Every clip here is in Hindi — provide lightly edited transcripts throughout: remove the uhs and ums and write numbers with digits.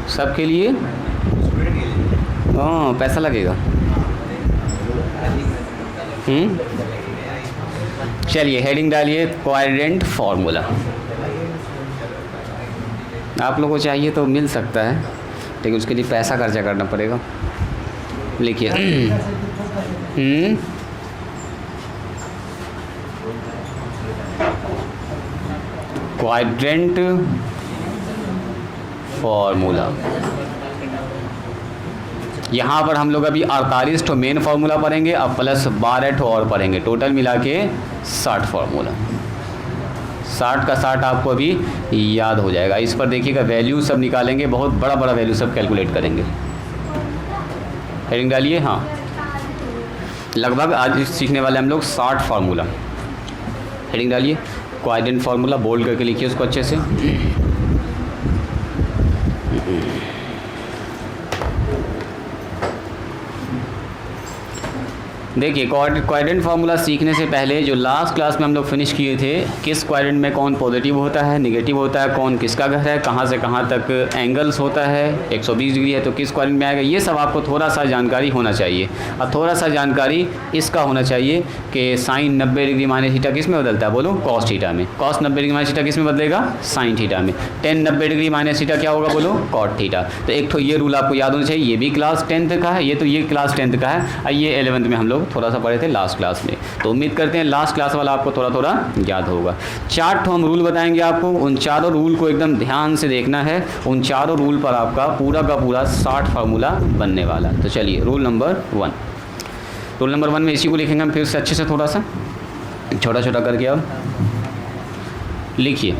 सबके लिए हाँ पैसा लगेगा। चलिए हेडिंग डालिए क्वाड्रेंट फार्मूला। आप लोगों को चाहिए तो मिल सकता है, लेकिन उसके लिए पैसा खर्चा करना पड़ेगा। लिखिए क्वाड्रेंट फॉर्मूला। यहाँ पर हम लोग अभी 48 ठो मेन फार्मूला पढ़ेंगे, अब प्लस 12 ठो और पढ़ेंगे, टोटल मिला के 60 फार्मूला। 60 का 60 आपको अभी याद हो जाएगा। इस पर देखिएगा वैल्यू सब निकालेंगे, बहुत बड़ा बड़ा वैल्यू सब कैलकुलेट करेंगे। हेडिंग डालिए। हाँ लगभग आज सीखने वाले हम लोग 60 फार्मूला। हेडिंग डालिए क्वाड्रेंट फार्मूला, बोल्ड करके लिखिए उसको अच्छे से। देखिए क्वाड्रेंट फार्मूला सीखने से पहले जो लास्ट क्लास में हम लोग फिनिश किए थे, किस क्वाड्रेंट में कौन पॉजिटिव होता है, नेगेटिव होता है, कौन किसका घर है, कहाँ से कहाँ तक एंगल्स होता है, 120 डिग्री है तो किस क्वाड्रेंट में आएगा, ये सब आपको थोड़ा सा जानकारी होना चाहिए। और थोड़ा सा जानकारी इसका होना चाहिए कि साइन 90 डिग्री माइनस थीटा किस में बदलता है, बोलो कॉस थीटा में। कॉस 90 डिग्री माइनस थीटा किस में बदलेगा, साइन थीटा में। टेन 90 डिग्री माइनस थीटा क्या होगा, बोलो कॉट थीटा। तो एक तो ये रूल आपको याद होना चाहिए। ये भी क्लास 10th का है, ये तो ये क्लास 10th का है, और ये 11th में हम लोग थोड़ा सा पढ़े थे लास्ट क्लास में। तो उम्मीद करते हैं लास्ट क्लास वाला आपको थोड़ा थोड़ा याद होगा। 4 हम रूल बताएंगे आपको, उन चारों रूल को एकदम ध्यान से देखना है। उन चारों रूल पर आपका पूरा का पूरा 60 फार्मूला बनने वाला। तो चलिए रूल नंबर 1। रूल नंबर 1 में इसी को लिखेंगे हम फिर से अच्छे से, थोड़ा सा छोटा छोटा करके। अब लिखिए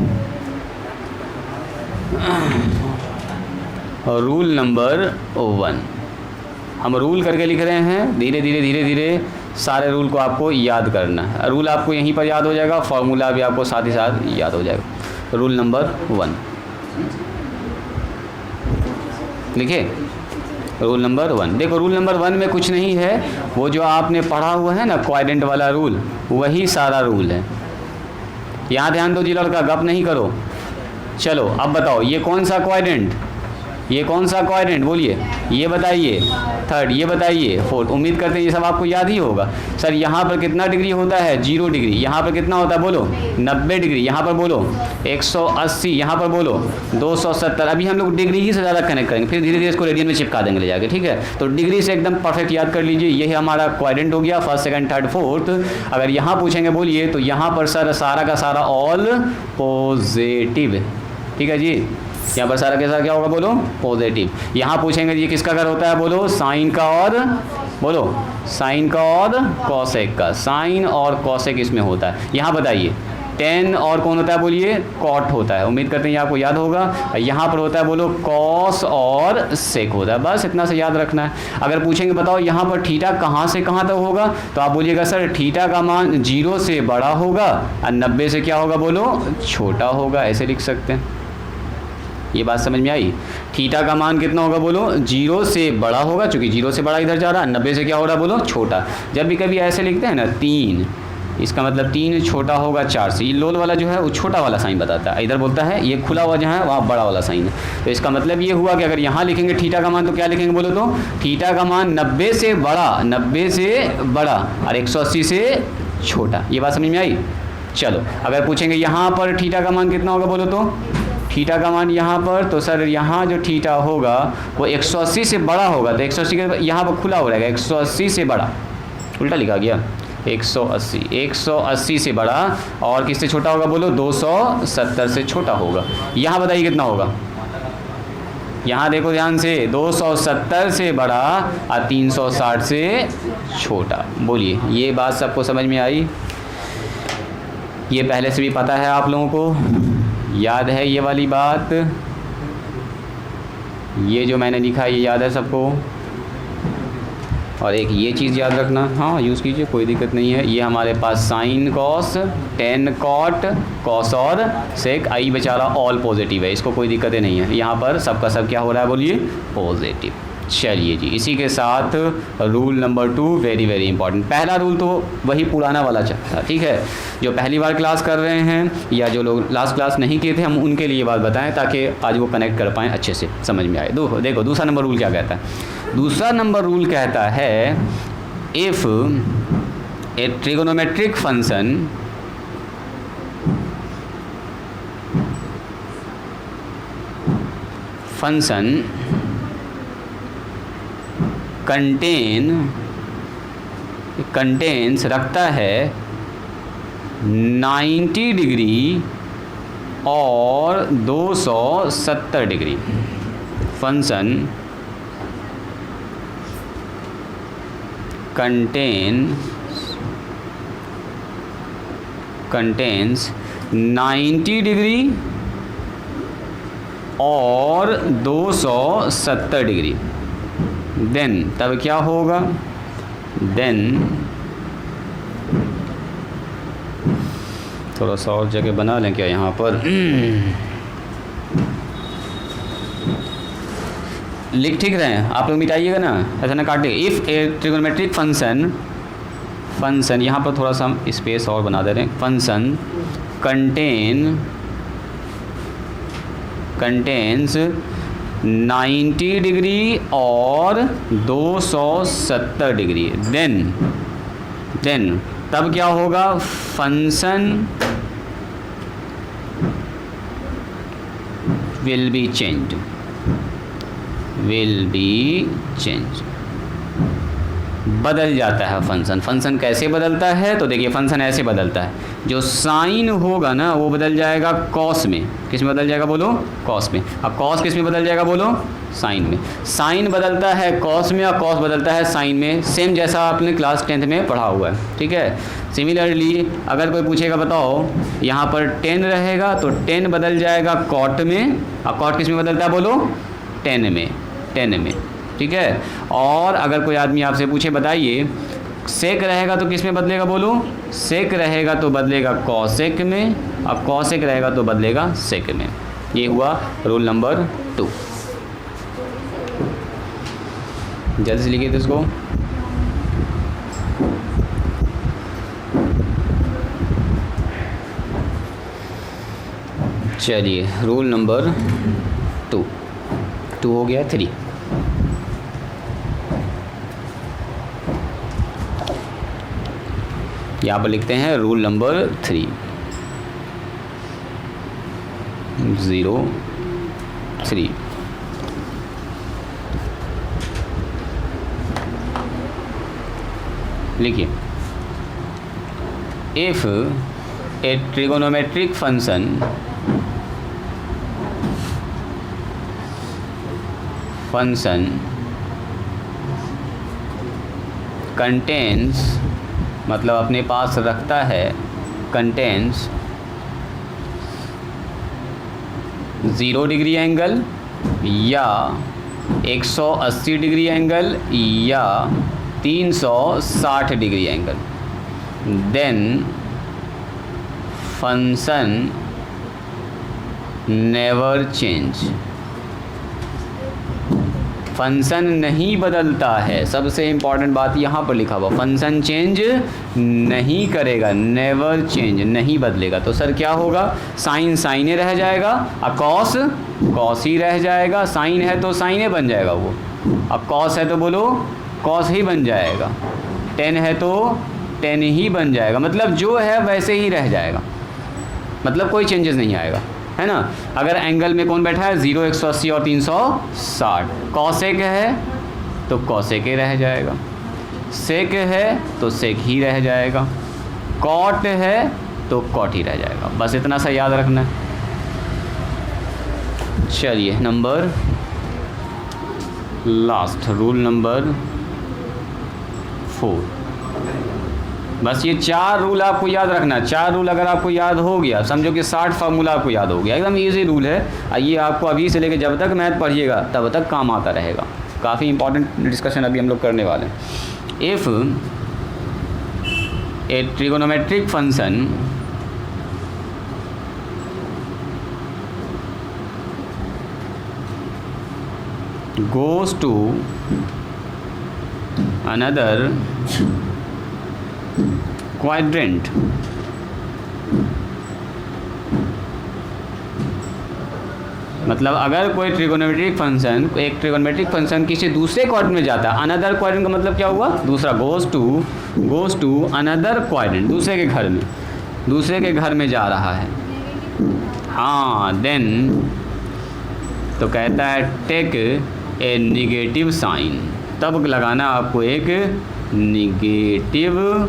रूल नंबर 1। हम रूल करके लिख रहे हैं, धीरे धीरे धीरे धीरे सारे रूल को आपको याद करना है। रूल आपको यहीं पर याद हो जाएगा, फार्मूला भी आपको साथ ही साथ याद हो जाएगा। रूल नंबर 1 लिखिए। रूल नंबर 1 देखो, रूल नंबर 1 में कुछ नहीं है, वो जो आपने पढ़ा हुआ है ना क्वाड्रेंट वाला रूल, वही सारा रूल है। यहाँ ध्यान दो जी लड़का, गप नहीं करो। चलो अब बताओ ये कौन सा क्वाड्रेंट, ये कौन सा क्वाड्रेंट बोलिए, ये बताइए। 3rd, ये बताइए। 4th। उम्मीद करते हैं ये सब आपको याद ही होगा। सर यहाँ पर कितना डिग्री होता है, 0 डिग्री। यहाँ पर कितना होता है बोलो, 90 डिग्री। यहाँ पर बोलो 180। यहाँ पर बोलो 270। अभी हम लोग डिग्री ही से ज़्यादा कनेक्ट करेंगे, फिर धीरे धीरे इसको रेडियन में चिपका देंगे ले जाके, ठीक है। तो डिग्री से एकदम परफेक्ट याद कर लीजिए। यही हमारा क्वाड्रेंट हो गया, 1st, 2nd, 3rd, 4th। अगर यहाँ पूछेंगे बोलिए तो यहाँ पर सर सारा का सारा ऑल पॉजिटिव, ठीक है जी। यहाँ पर सारा के सारा क्या होगा, बोलो पॉजिटिव। यहाँ पूछेंगे जी किसका घर होता है, बोलो साइन का और, बोलो साइन का और कॉसेक का। साइन और कॉसेक इसमें होता है। यहाँ बताइए टेन और कौन होता है, बोलिए कॉट होता है। उम्मीद करते हैं ये आपको याद होगा। यहाँ पर होता है बोलो कॉस और सेक होता है। बस इतना से याद रखना है। अगर पूछेंगे बताओ यहाँ पर थीटा कहाँ से कहाँ तक होगा, तो आप बोलिएगा सर थीटा का मान 0 से बड़ा होगा और 90 से क्या होगा, बोलो छोटा होगा। ऐसे लिख सकते हैं। ये बात समझ में आई। थीटा का मान कितना होगा, बोलो 0 से बड़ा होगा, चूंकि 0 से बड़ा इधर जा रहा है, 90 से क्या हो रहा है, बोलो छोटा। जब भी कभी ऐसे लिखते हैं ना 3, इसका मतलब 3 छोटा होगा 4 से। ये लोल वाला जो है वो छोटा वाला साइन बताता है, इधर बोलता है ये खुला हुआ जहाँ है वहाँ बड़ा वाला साइन है। तो इसका मतलब ये हुआ कि अगर यहाँ लिखेंगे थीटा का मान तो क्या लिखेंगे, बोलो तो थीटा का मान 90 से बड़ा, 90 से बड़ा और 180 से छोटा। ये बात समझ में आई। चलो अगर पूछेंगे यहाँ पर थीटा का मान कितना होगा, बोलो तो थीटा का मान यहाँ पर, तो सर यहाँ जो थीटा होगा वो 180 से बड़ा होगा। तो 180 के यहाँ पर खुला हो रहेगा, 180 से बड़ा, उल्टा लिखा गया 180 से बड़ा। और किससे छोटा होगा, बोलो 270 से छोटा होगा। यहाँ बताइए कितना होगा, यहाँ देखो ध्यान से, 270 से बड़ा और 360 से छोटा। बोलिए ये बात सबको समझ में आई। ये पहले से भी पता है आप लोगों को, याद है ये वाली बात। ये जो मैंने लिखा है ये याद है सबको। और एक ये चीज़ याद रखना, हाँ यूज़ कीजिए कोई दिक्कत नहीं है। ये हमारे पास sine cos, tan cot, cos और सेक, आई बेचारा ऑल पॉजिटिव है, इसको कोई दिक्कतें नहीं है। यहाँ पर सबका सब क्या हो रहा है, बोलिए पॉजिटिव। चलिए जी, इसी के साथ rule number 2 very very important. पहला रूल तो वही पुराना वाला था, ठीक है। जो पहली बार क्लास कर रहे हैं या जो लोग लास्ट क्लास नहीं किए थे, हम उनके लिए बात बताएं ताकि आज वो कनेक्ट कर पाएँ, अच्छे से समझ में आए। देखो दूसरा नंबर रूल क्या कहता है। दूसरा नंबर रूल कहता है if a trigonometric function contains रखता है 90 डिग्री और 270 डिग्री। फंक्शन कंटेन्स 90 डिग्री और 270 डिग्री। देन तब क्या होगा, देन थोड़ा सा और जगह बना लें क्या यहाँ पर, लिख ठीक रहे हैं आप लोग, मिटाइएगा ना, ऐसा ना काटे। इफ़ ए ट्रिगोनोमेट्रिक फंक्शन यहाँ पर थोड़ा सा हम स्पेस और बना दे रहे हैं। फंक्शन कंटेन्स 90 डिग्री और 270 डिग्री। देन तब क्या होगा, फंक्शन विल बी चेंज्ड। बदल जाता है फंक्शन कैसे बदलता है, तो देखिए फंक्शन ऐसे बदलता है, जो साइन होगा ना वो बदल जाएगा कॉस में। किस में बदल जाएगा बोलो, कॉस में। अब कॉस किस में बदल जाएगा बोलो, साइन में। साइन बदलता है कॉस में और कॉस बदलता है साइन में, सेम जैसा आपने क्लास 10th में पढ़ा हुआ है, ठीक है। सिमिलरली अगर कोई पूछेगा बताओ यहाँ पर 10 रहेगा तो 10 बदल जाएगा कॉट में, और कॉट किस में बदलता है बोलो, 10 में, ठीक है। और अगर कोई आदमी आपसे पूछे बताइए सेक रहेगा तो किस में बदलेगा बोलो, सेक रहेगा तो बदलेगा कॉसेक में, और कॉसेक रहेगा तो बदलेगा सेक में। ये हुआ रूल नंबर 2। जल्दी से लिखिए तो इसको। चलिए रूल नंबर 2 हो गया 3। यहाँ पर लिखते हैं रूल नंबर 3 03। लिखिए if A trigonometric function contains मतलब अपने पास रखता है, कंटेन्स 0 डिग्री एंगल या 180 डिग्री एंगल या 360 degree angle, then function never change. Function नहीं बदलता है, सबसे इम्पॉर्टेंट बात यहाँ पर लिखा हुआ, फंक्शन चेंज नहीं करेगा, नेवर चेंज, नहीं बदलेगा। तो सर क्या होगा, साइन साइने रह जाएगा और कॉस कॉस ही रह जाएगा। साइन है तो साइने बन जाएगा वो, अब कॉस है तो बोलो कॉस ही बन जाएगा, 10 है तो 10 ही बन जाएगा, मतलब जो है वैसे ही रह जाएगा, मतलब कोई चेंजेस नहीं आएगा, है ना। अगर एंगल में कौन बैठा है, 0, 180 और 360। कॉसेक है तो कॉसेक ही रह जाएगा, सेक है तो सेक ही रह जाएगा, कॉट है तो कॉट ही रह जाएगा। बस इतना सा याद रखना है। चलिए नंबर लास्ट, रूल नंबर 4। बस ये 4 रूल आपको याद रखना है। 4 रूल अगर आपको याद हो गया, समझो कि 60 फार्मूला आपको याद हो गया, एकदम इजी रूल है। ये आपको अभी से लेकर जब तक मैथ पढ़िएगा तब तक काम आता रहेगा। काफ़ी इंपॉर्टेंट डिस्कशन अभी हम लोग करने वाले हैं। If a trigonometric function goes to another quadrant, मतलब अगर कोई ट्रिगोनोमेट्रिक फंक्शन, एक ट्रिगोनोमेट्रिक फंक्शन किसी दूसरे क्वाड्रेंट में जाता है, अनदर क्वाड्रेंट का मतलब क्या हुआ, दूसरा, गोज़ टू अनदर क्वाड्रेंट, दूसरे के घर में जा रहा है। हाँ, देन तो कहता है टेक ए निगेटिव साइन, तब लगाना आपको एक निगेटिव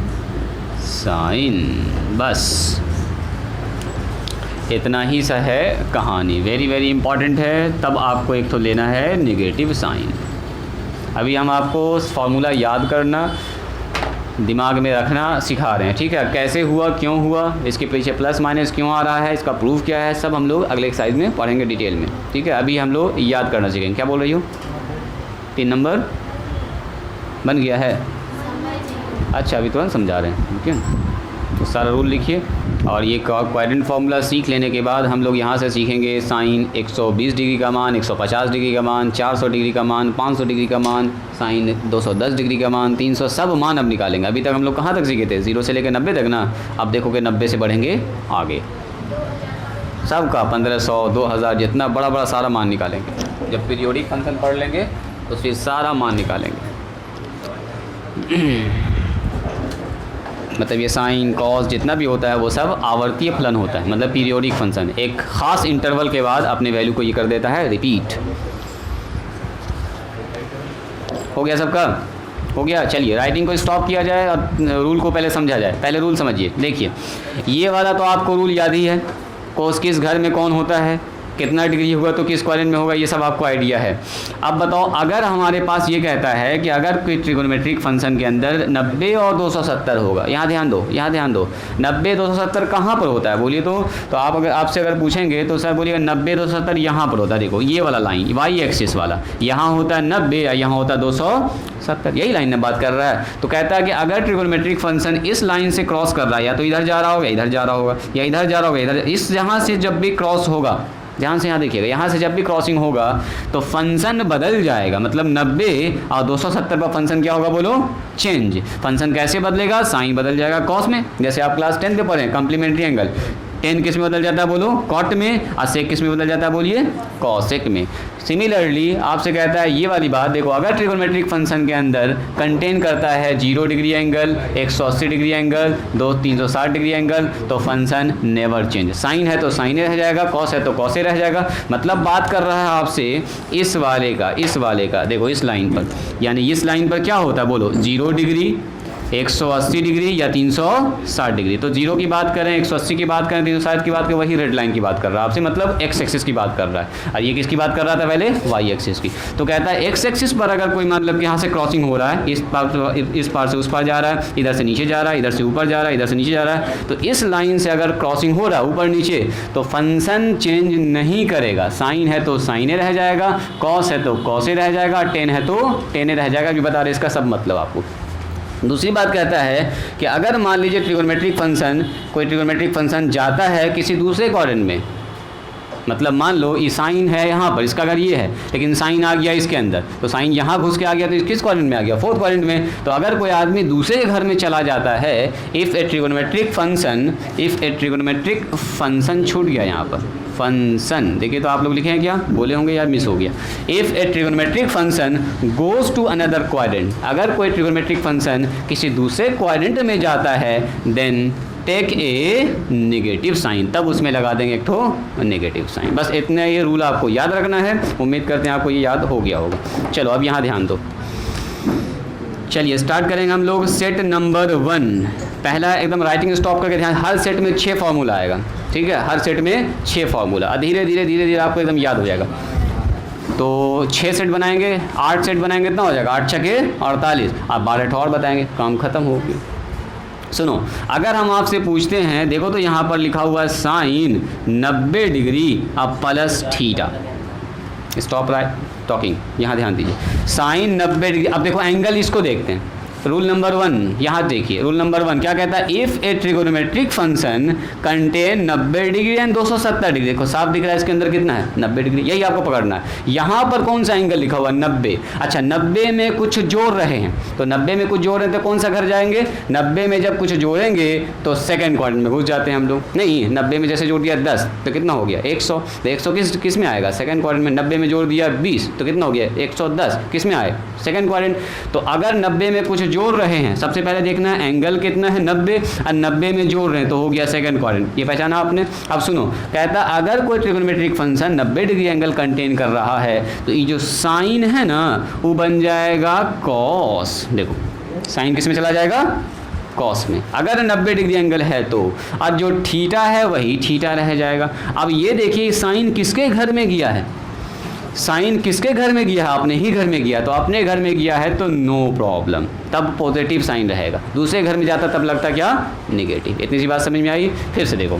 साइन। बस इतना ही सा है कहानी, वेरी वेरी इंपॉर्टेंट है। तब आपको एक तो लेना है निगेटिव साइन। अभी हम आपको फॉर्मूला याद करना, दिमाग में रखना सिखा रहे हैं, ठीक है। कैसे हुआ, क्यों हुआ, इसके पीछे प्लस माइनस क्यों आ रहा है, इसका प्रूफ क्या है, सब हम लोग अगले एक्सरसाइज में पढ़ेंगे डिटेल में, ठीक है। अभी हम लोग याद करना सीखेंगे। क्या बोल रही हो? 3 नंबर बन गया है? अच्छा, अभी तुरंत समझा रहे हैं, ठीक है। तो सारा रूल लिखिए, और ये क्वाड्रेंट फार्मूला सीख लेने के बाद हम लोग यहाँ से सीखेंगे साइन 120 डिग्री का मान, 150 डिग्री का मान, 400 डिग्री का मान, 500 डिग्री का मान, साइन 210 डिग्री का मान, 300, सब मान अब निकालेंगे। अभी तक हम लोग कहाँ तक सीखे थे? 0 से लेकर 90 तक ना। अब देखोगे 90 से बढ़ेंगे आगे, सबका 1500, 2000, जितना बड़ा बड़ा सारा मान निकालेंगे। जब पीरियोडिक फंक्शन पढ़ लेंगे तो फिर सारा मान निकालेंगे। मतलब ये साइन कॉस जितना भी होता है वो सब आवर्तीय फलन होता है, मतलब पीरियोडिक फंक्शन एक ख़ास इंटरवल के बाद अपने वैल्यू को ये कर देता है रिपीट। हो गया सबका? हो गया। चलिए राइटिंग को स्टॉप किया जाए और रूल को पहले समझा जाए। पहले रूल समझिए। देखिए ये वाला तो आपको रूल याद ही है, कोस किस घर में कौन होता है, कितना डिग्री हुआ तो किस क्वाड्रेंट में होगा, ये सब आपको आइडिया है। अब बताओ, अगर हमारे पास ये कहता है कि अगर कोई ट्रिगोनोमेट्रिक फंक्शन के अंदर 90 और 270 होगा, यहाँ ध्यान दो, 90 270 कहाँ पर होता है बोलिए तो आप अगर आपसे अगर पूछेंगे तो सर बोलिएगा 90 270 यहाँ पर होता है। देखो ये वाला लाइन वाई एक्सिस वाला, यहाँ होता है 90 या यहाँ होता है 270, यही लाइन में बात कर रहा है। तो कहता है कि अगर ट्रिगोनोमेट्रिक फंक्शन इस लाइन से क्रॉस कर रहा है, या तो इधर जा रहा होगा, इधर जा रहा होगा, या इधर जा रहा होगा, इधर, इस यहाँ से जब भी क्रॉस होगा, ध्यान से यहाँ देखिएगा, यहाँ से जब भी क्रॉसिंग होगा तो फंक्शन बदल जाएगा। मतलब 90 और 270 पर फंक्शन क्या होगा बोलो? चेंज। फंक्शन कैसे बदलेगा? साइन बदल जाएगा कॉस में, जैसे आप क्लास 10 के पढ़े कॉम्प्लीमेंट्री एंगल। 10 किस में बदल जाता है बोलो? कॉट में। और सेक किस में बदल जाता है बोलिए? कॉसेक में। सिमिलरली आपसे कहता है ये वाली बात, देखो अगर ट्रिगोनोमेट्रिक फंक्शन के अंदर कंटेन करता है 0 degree angle, 180 degree angle, 360 degree angle, तो फंक्शन नेवर चेंज। साइन है तो साइन रह जाएगा, कॉस है तो कॉस रह जाएगा। मतलब बात कर रहा है आपसे इस वाले का देखो इस लाइन पर, यानी इस लाइन पर क्या होता है बोलो? 0 डिग्री, 180 डिग्री या 360 डिग्री। तो 0 की बात करें, 180 की बात करें, 360 की बात करें, वही रेड लाइन की बात कर रहा है आपसे, मतलब एक्स एक्सिस की बात कर रहा है। और ये किसकी बात कर रहा था पहले? वाई एक्सिस की। तो कहता है एक्स एक्सिस पर अगर कोई मतलब कि यहाँ से क्रॉसिंग हो रहा है, इस पार से उस पार जा रहा है, इधर से नीचे जा रहा है, इधर से ऊपर जा रहा है, इधर से नीचे जा रहा है, तो इस लाइन से अगर क्रॉसिंग हो रहा है ऊपर नीचे, तो फंक्शन चेंज नहीं करेगा। साइन है तो साइने रह जाएगा, कॉस है तो कॉसे रह जाएगा, टेन है तो टेने रह जाएगा। अभी बता रहे इसका सब मतलब आपको। दूसरी बात कहता है कि अगर मान लीजिए कोई ट्रिगोनोमेट्रिक फंक्शन जाता है किसी दूसरे क्वाड्रेंट में, मतलब मान लो ये साइन है यहाँ पर, इसका अगर ये है, लेकिन साइन आ गया इसके अंदर, तो साइन यहाँ घुस के आ गया, तो किस क्वाड्रेंट में आ गया? 4th क्वाड्रेंट में। तो अगर कोई आदमी दूसरे के घर में चला जाता है, इफ़ ए ट्रिगोनोमेट्रिक फंक्शन छूट गया यहाँ पर, फंक्शन देखिए तो आप लोग लिखे हैं क्या? बोले होंगे यार मिस हो गया। If a trigonometric function goes to another quadrant, अगर कोई ट्रिगोनोमेट्रिक फंक्शन किसी दूसरे क्वाड्रेंट में जाता है, then take a negative sign, तब उसमें लगा देंगे एक तो नेगेटिव साइन। बस इतना ये रूल आपको याद रखना है। उम्मीद करते हैं आपको ये याद हो गया होगा। चलो अब यहाँ ध्यान दो। चलिए स्टार्ट करेंगे हम लोग सेट नंबर 1। पहला एकदम राइटिंग स्टॉप करके ध्यान, हर सेट में 6 फार्मूला आएगा, ठीक है? हर सेट में 6 फार्मूला, धीरे धीरे आपको एकदम याद हो जाएगा। तो 6 सेट बनाएंगे, 8 सेट बनाएंगे, कितना हो जाएगा? 8 छके 48। आप 12 और बताएंगे, काम खत्म हो गया। सुनो, अगर हम आपसे पूछते हैं, देखो तो यहाँ पर लिखा हुआ है साइन 90 डिग्री अब plus theta. Stop right talking, यहाँ ध्यान दीजिए। साइन 90 डिग्री, अब देखो एंगल इसको देखते हैं, रूल नंबर 1 यहाँ देखिए, रूल नंबर 1 क्या कहता है, if A trigonometric function contain 90 degree and 270 degree, देखो साफ दिख रहा है इसके अंदर कितना है 90 डिग्री, यही आपको पकड़ना है। यहाँ पर कौन सा एंगल लिखा हुआ 90, अच्छा 90 में कुछ जोड़ रहे हैं, तो 90 में कुछ जोड़ रहे हैं तो कौन सा घर जाएंगे, 90 में जब कुछ जोड़ेंगे तो सेकंड क्वाड्रेंट में घुस जाते हैं हम लोग, नहीं 90 में जैसे जोड़ दिया 10 तो कितना हो गया 100, तो 100 किस में आएगा सेकंड क्वाड्रेंट में, 90 में जोड़ दिया 20 तो कितना हो गया 110, किस में आए सेकंड क्वाड्रेंट। तो अगर 90 में कुछ जोड़ रहे हैं, सबसे पहले देखना है एंगल कितना है 90 और 90 में जोड़ रहे हैं तो हो गया सेकंड क्वाड्रेंट, ये पहचाना आपने। अब सुनो, कहता अगर कोई trigonometric function 90 degree angle contain कर रहा है तो ये जो साइन है ना वो बन जाएगा कॉस, देखो साइन किस में चला जाएगा कॉस में, अगर 90 डिग्री एंगल है तो, और जो थीटा है वही थीटा रह जाएगा। अब ये देखिए साइन किसके घर में गया है, साइन किसके घर में गया है, अपने ही घर में गया, तो अपने घर में गया है तो नो प्रॉब्लम, तब पॉजिटिव साइन रहेगा, दूसरे घर में जाता तब लगता क्या नेगेटिव। इतनी सी बात समझ में आई। फिर से देखो,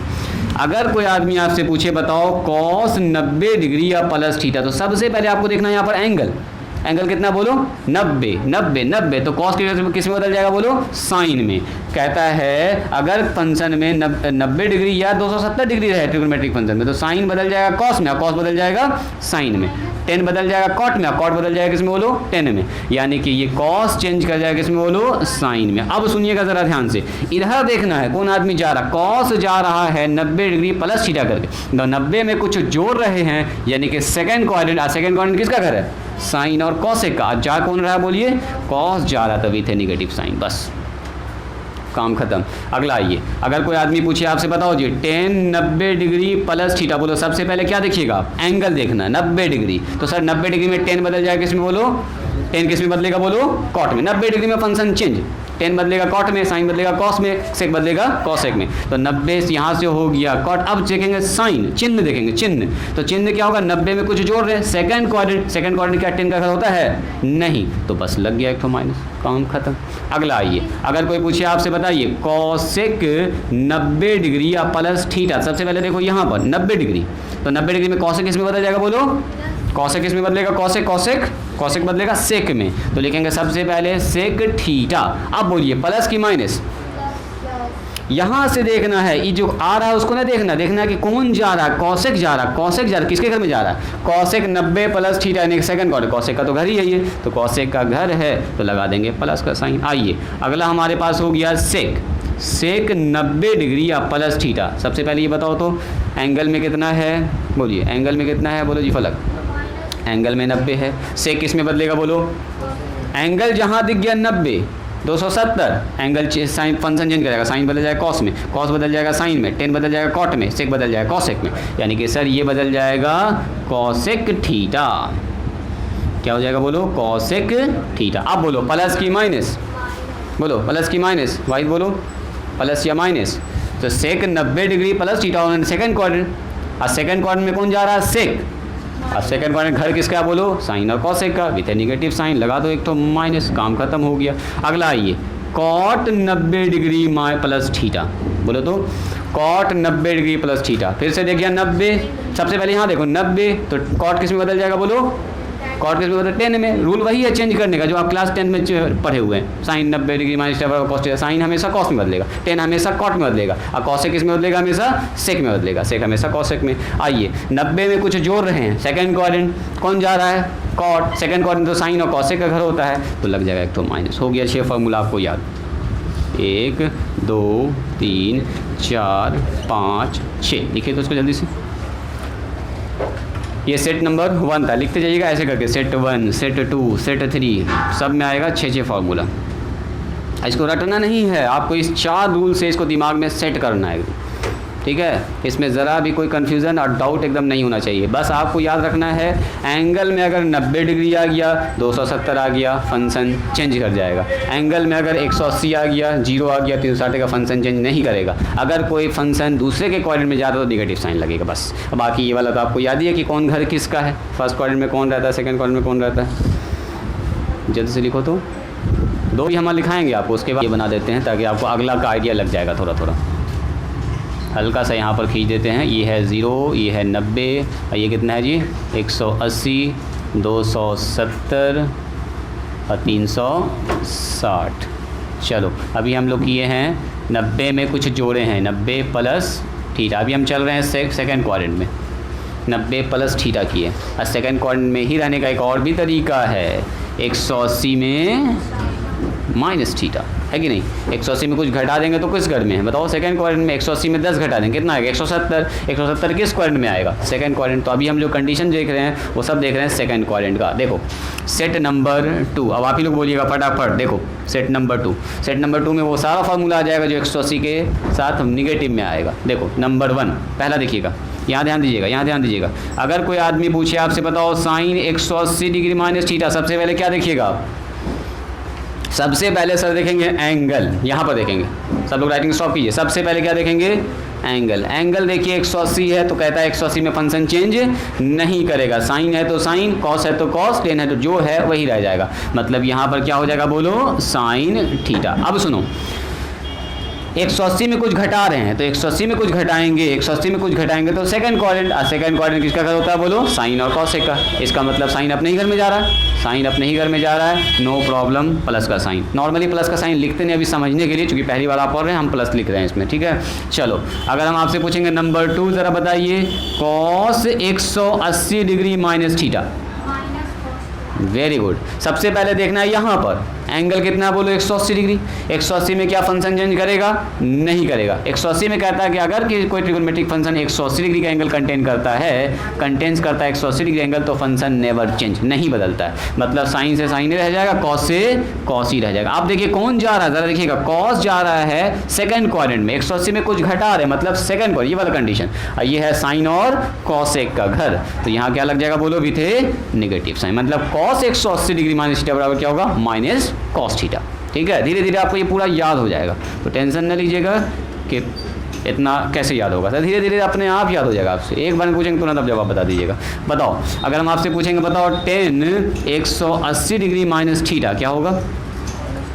अगर कोई आदमी आपसे पूछे बताओ कॉस 90 डिग्री या प्लस थीटा, तो सबसे पहले आपको देखना है यहाँ पर एंगल, एंगल कितना बोलो 90 90 90, तो कॉस किस में बदल जाएगा बोलो साइन में। कहता है अगर फंक्शन में 90 डिग्री या 270 डिग्री रहे ट्रिगोनोमेट्रिक फंक्शन में तो साइन बदल जाएगा कॉस में, कॉस बदल जाएगा साइन में, टेन बदल जाएगा कॉट में, कॉट बदल जाएगा किसमें बोलो टेन में, यानी कि ये कॉस चेंज कर जाएगा किसमें बोलो साइन में। अब सुनिएगा जरा ध्यान से, इधर देखना है कौन आदमी जा रहा, कॉस जा रहा है 90 डिग्री प्लस थीटा करके, तो 90 में कुछ जोड़ रहे हैं यानी कि सेकंड क्वाड्रेंट, सेकंड क्वाड्रेंट किसका घर है साइन और कॉसेक का, जा कौन रहा बोलिए कॉस जा रहा, तभी थे निगेटिव साइन, बस काम खत्म। अगला आइए, अगर कोई आदमी पूछे आपसे बताओ जी टेन 90 डिग्री प्लस थीटा, बोलो सबसे पहले क्या देखिएगा एंगल देखना 90 डिग्री, तो सर 90 डिग्री में 10 बदल जाएगा किसमें बोलो, 10 किस में बदलेगा बोलो कॉट में, 90 डिग्री में फंक्शन चेंज, 10 बदलेगा कॉट में, साइन बदलेगा कॉस में, सेक बदलेगा कॉसेक में, तो 90 यहाँ से हो गया कॉट। अब देखेंगे साइन, चिन्ह देखेंगे चिन्ह, तो चिन्ह क्या होगा 90 में कुछ जोड़ रहे हैं सेकंड क्वाड्रेंट, सेकंड क्वाड्रेंट क्या 10 का घर होता है नहीं, तो बस लग गया एक तो माइनस, काम खत्म। अगला आइए, अगर कोई पूछे आपसे बताइए कॉसेक 90 डिग्री या प्लस थीटा, सबसे पहले देखो यहाँ पर 90 डिग्री, तो 90 डिग्री में कॉसेक किस में बदल जाएगा बोलो, कॉसेक किस में बदलेगा कॉसेक, कॉसेक कॉसेक बदलेगा सेक में, तो लिखेंगे सबसे पहले सेक थीटा। अब बोलिए प्लस की माइनस, यहाँ से देखना है ये जो आ रहा है उसको ना देखना, देखना है कि कौन जा रहा है कॉसेक जा रहा है, कॉसेक जा रहा है किसके घर में जा रहा है कॉसेक 90 प्लस थीटा यानी सेकंड क्वाड्रेंट, कॉसेक का तो घर ही है ये, तो कॉसेक का घर है तो लगा देंगे प्लस का साइन। आइए अगला हमारे पास हो गया सेक, सेक 90 डिग्री या प्लस थीटा, सबसे पहले ये बताओ तो एंगल में कितना है बोलिए, एंगल में कितना है बोलो जी फलक, एंगल में 90 है, सेक किस में बदलेगा बोलो, एंगल जहाँ दिख गया 90 270, एंगल साइन फंक्शन चेंज करेगा, साइन बदल जाएगा कॉस में, कॉस बदल जाएगा साइन में, 10 बदल जाएगा कॉट में, सेक बदल जाएगा कॉसेक में, यानी कि सर ये बदल जाएगा कॉसेक थीटा, क्या हो जाएगा बोलो कॉसेक थीटा। अब बोलो प्लस की माइनस, बोलो प्लस की माइनस, वाइज बोलो प्लस या माइनस, तो सेक 90 डिग्री प्लस थीटा होना सेकंड क्वाड्रेंट, और सेकंड क्वाड्रेंट में कौन जा रहा है सेक, अब सेकंड क्वाड्रेंट घर किसका बोलो साइन और कॉसेक का, विथ नेगेटिव साइन लगा दो एक तो माइनस, काम खत्म हो गया। अगला आइए कॉट 90 डिग्री प्लस थीटा, बोलो तो कॉट 90 डिग्री प्लस थीटा, फिर से देखिए 90, सबसे पहले यहाँ देखो 90, तो कॉट किस में बदल जाएगा बोलो, कॉट किस में बदल 10 में, रूल वही है चेंज करने का जो आप क्लास 10 में पढ़े हुए हैं, sine 90 degree minus cos, sine हमेशा कॉस में बदलेगा, 10 हमेशा कॉट में बदलेगा, और कॉसेक किस में बदलेगा हमेशा सेक में बदलेगा, सेक हमेशा कॉसेक में। आइए 90 में कुछ जोड़ रहे हैं सेकंड क्वाड्रेंट, कौन जा रहा है कॉट, सेकंड क्वाड्रेंट तो साइन और कॉसेक का घर होता है तो लग जाएगा एक तो माइनस, हो गया 6 फार्मूला आपको याद, 1 2 3 4 5 6, लिखिए तो उसको जल्दी से, ये सेट नंबर 1 था, लिखते जाइएगा ऐसे करके, सेट 1 सेट 2 सेट 3 सब में आएगा 6 फार्मूला, इसको रटना नहीं है आपको, इस 4 रूल से इसको दिमाग में सेट करना है, ठीक है, इसमें ज़रा भी कोई कन्फ्यूज़न और डाउट एकदम नहीं होना चाहिए। बस आपको याद रखना है एंगल में अगर 90 डिग्री आ गया 270 आ गया फंक्शन चेंज कर जाएगा, एंगल में अगर 180 आ गया 0 आ गया 360 का फंक्शन चेंज नहीं करेगा, अगर कोई फंक्शन दूसरे के क्वाड्रेंट में जाता तो नेगेटिव साइन लगेगा बस। बाकी ये वाला तो आपको याद ही है कि कौन घर किसका है, फर्स्ट क्वाड्रेंट में कौन रहता है, सेकेंड क्वाड्रेंट में कौन रहता है, जल्दी से लिखो तो, 2 भी हम लिखाएंगे आपको, उसके बाद ये बना देते हैं ताकि आपको अगला का आइडिया लग जाएगा थोड़ा थोड़ा। हल्का सा यहाँ पर खींच देते हैं, ये है 0, ये है 90 और ये कितना है जी 180 270 और 360, चलो अभी हम लोग किए हैं 90 में कुछ जोड़े हैं, 90 प्लस थीटा। अभी हम चल रहे हैं सेकंड क्वाड्रेंट में, 90 प्लस थीटा किए। और सेकंड क्वाड्रेंट में ही रहने का एक और भी तरीका है, 180 में माइनस थीटा, है कि नहीं। 180 में कुछ घटा देंगे तो किस घर में है बताओ, सेकंड क्वाड्रेंट में। 180 में 10 घटा देंगे कितना आएगा, 170। 170 किस क्वाड्रेंट में आएगा, सेकंड क्वाड्रेंट। तो अभी हम जो कंडीशन देख रहे हैं वो सब देख रहे हैं सेकंड क्वाड्रेंट का। देखो सेट नंबर 2, अब आप ही लोग बोलिएगा फटाफट। देखो सेट नंबर 2, सेट नंबर 2 में वो सारा फार्मूला आ जाएगा जो 180 के साथ निगेटिव में आएगा। देखो नंबर 1 पहला देखिएगा, यहाँ ध्यान दीजिएगा, यहाँ ध्यान दीजिएगा। अगर कोई आदमी पूछे आपसे बताओ साइन 180 डिग्री माइनस थीटा, सबसे पहले क्या देखिएगा आप, सबसे पहले सर देखेंगे एंगल। यहाँ पर देखेंगे, सब लोग राइटिंग स्टॉप कीजिए। सबसे पहले क्या देखेंगे, एंगल। एंगल देखिए 180 है तो कहता है 180 में फंक्शन चेंज नहीं करेगा। साइन है तो साइन, कॉस है तो कॉस, टेन है तो जो है वही रह जाएगा। मतलब यहाँ पर क्या हो जाएगा बोलो, साइन थीटा। अब सुनो 180 में कुछ घटा रहे हैं तो 180 में कुछ घटाएंगे, 180 में कुछ घटाएंगे तो सेकंड क्वाड्रेंट। सेकंड क्वाड्रेंट किसका घर होता है बोलो, साइन और कॉसेक का। इसका मतलब साइन अपने ही घर में जा रहा है, साइन अपने ही घर में जा रहा है, नो प्रॉब्लम। प्लस का साइन, नॉर्मली प्लस का साइन लिखते नहीं अभी समझने के लिए, क्योंकि पहली बार आप पढ़ रहे हैं, हम प्लस लिख रहे हैं इसमें, ठीक है। चलो अगर हम आपसे पूछेंगे नंबर 2, ज़रा बताइए cos 180 degree minus theta. Very good. सबसे पहले देखना है यहाँ पर एंगल कितना बोलो, 180 डिग्री। 180 में क्या फंक्शन चेंज करेगा, नहीं करेगा। 180 में कहता है कि अगर कि कोई ट्रिगोनोमेट्रिक फंक्शन 180 डिग्री का एंगल कंटेन करता है, कंटेन्स करता है 180 डिग्री एंगल, तो फंक्शन नेवर चेंज, नहीं बदलता है। मतलब साइन से साइन ही रह जाएगा, कॉस से कॉस ही रह जाएगा। आप देखिए कौन जा रहा है, ज़रा देखिएगा, कॉस जा रहा है सेकंड क्वाड्रेंट में, 180 में कुछ घटा रहे मतलब सेकंड क्वाड्रेंट, ये वाला कंडीशन। और ये है साइन और कॉसेक का घर, तो यहाँ क्या लग जाएगा बोलो, विथ ए नेगेटिव साइन। मतलब कॉस 180 डिग्री माइनस थीटा बराबर क्या होगा, माइनस कॉस थीटा। ठीक है, धीरे धीरे आपको ये पूरा याद हो जाएगा, तो टेंशन न लीजिएगा कि इतना कैसे याद होगा, तो धीरे धीरे अपने आप याद हो जाएगा। आपसे एक बार पूछेंगे तुरंत आप जवाब बता दीजिएगा। बताओ अगर हम आपसे पूछेंगे बताओ 10 180 डिग्री माइनस थीटा क्या होगा।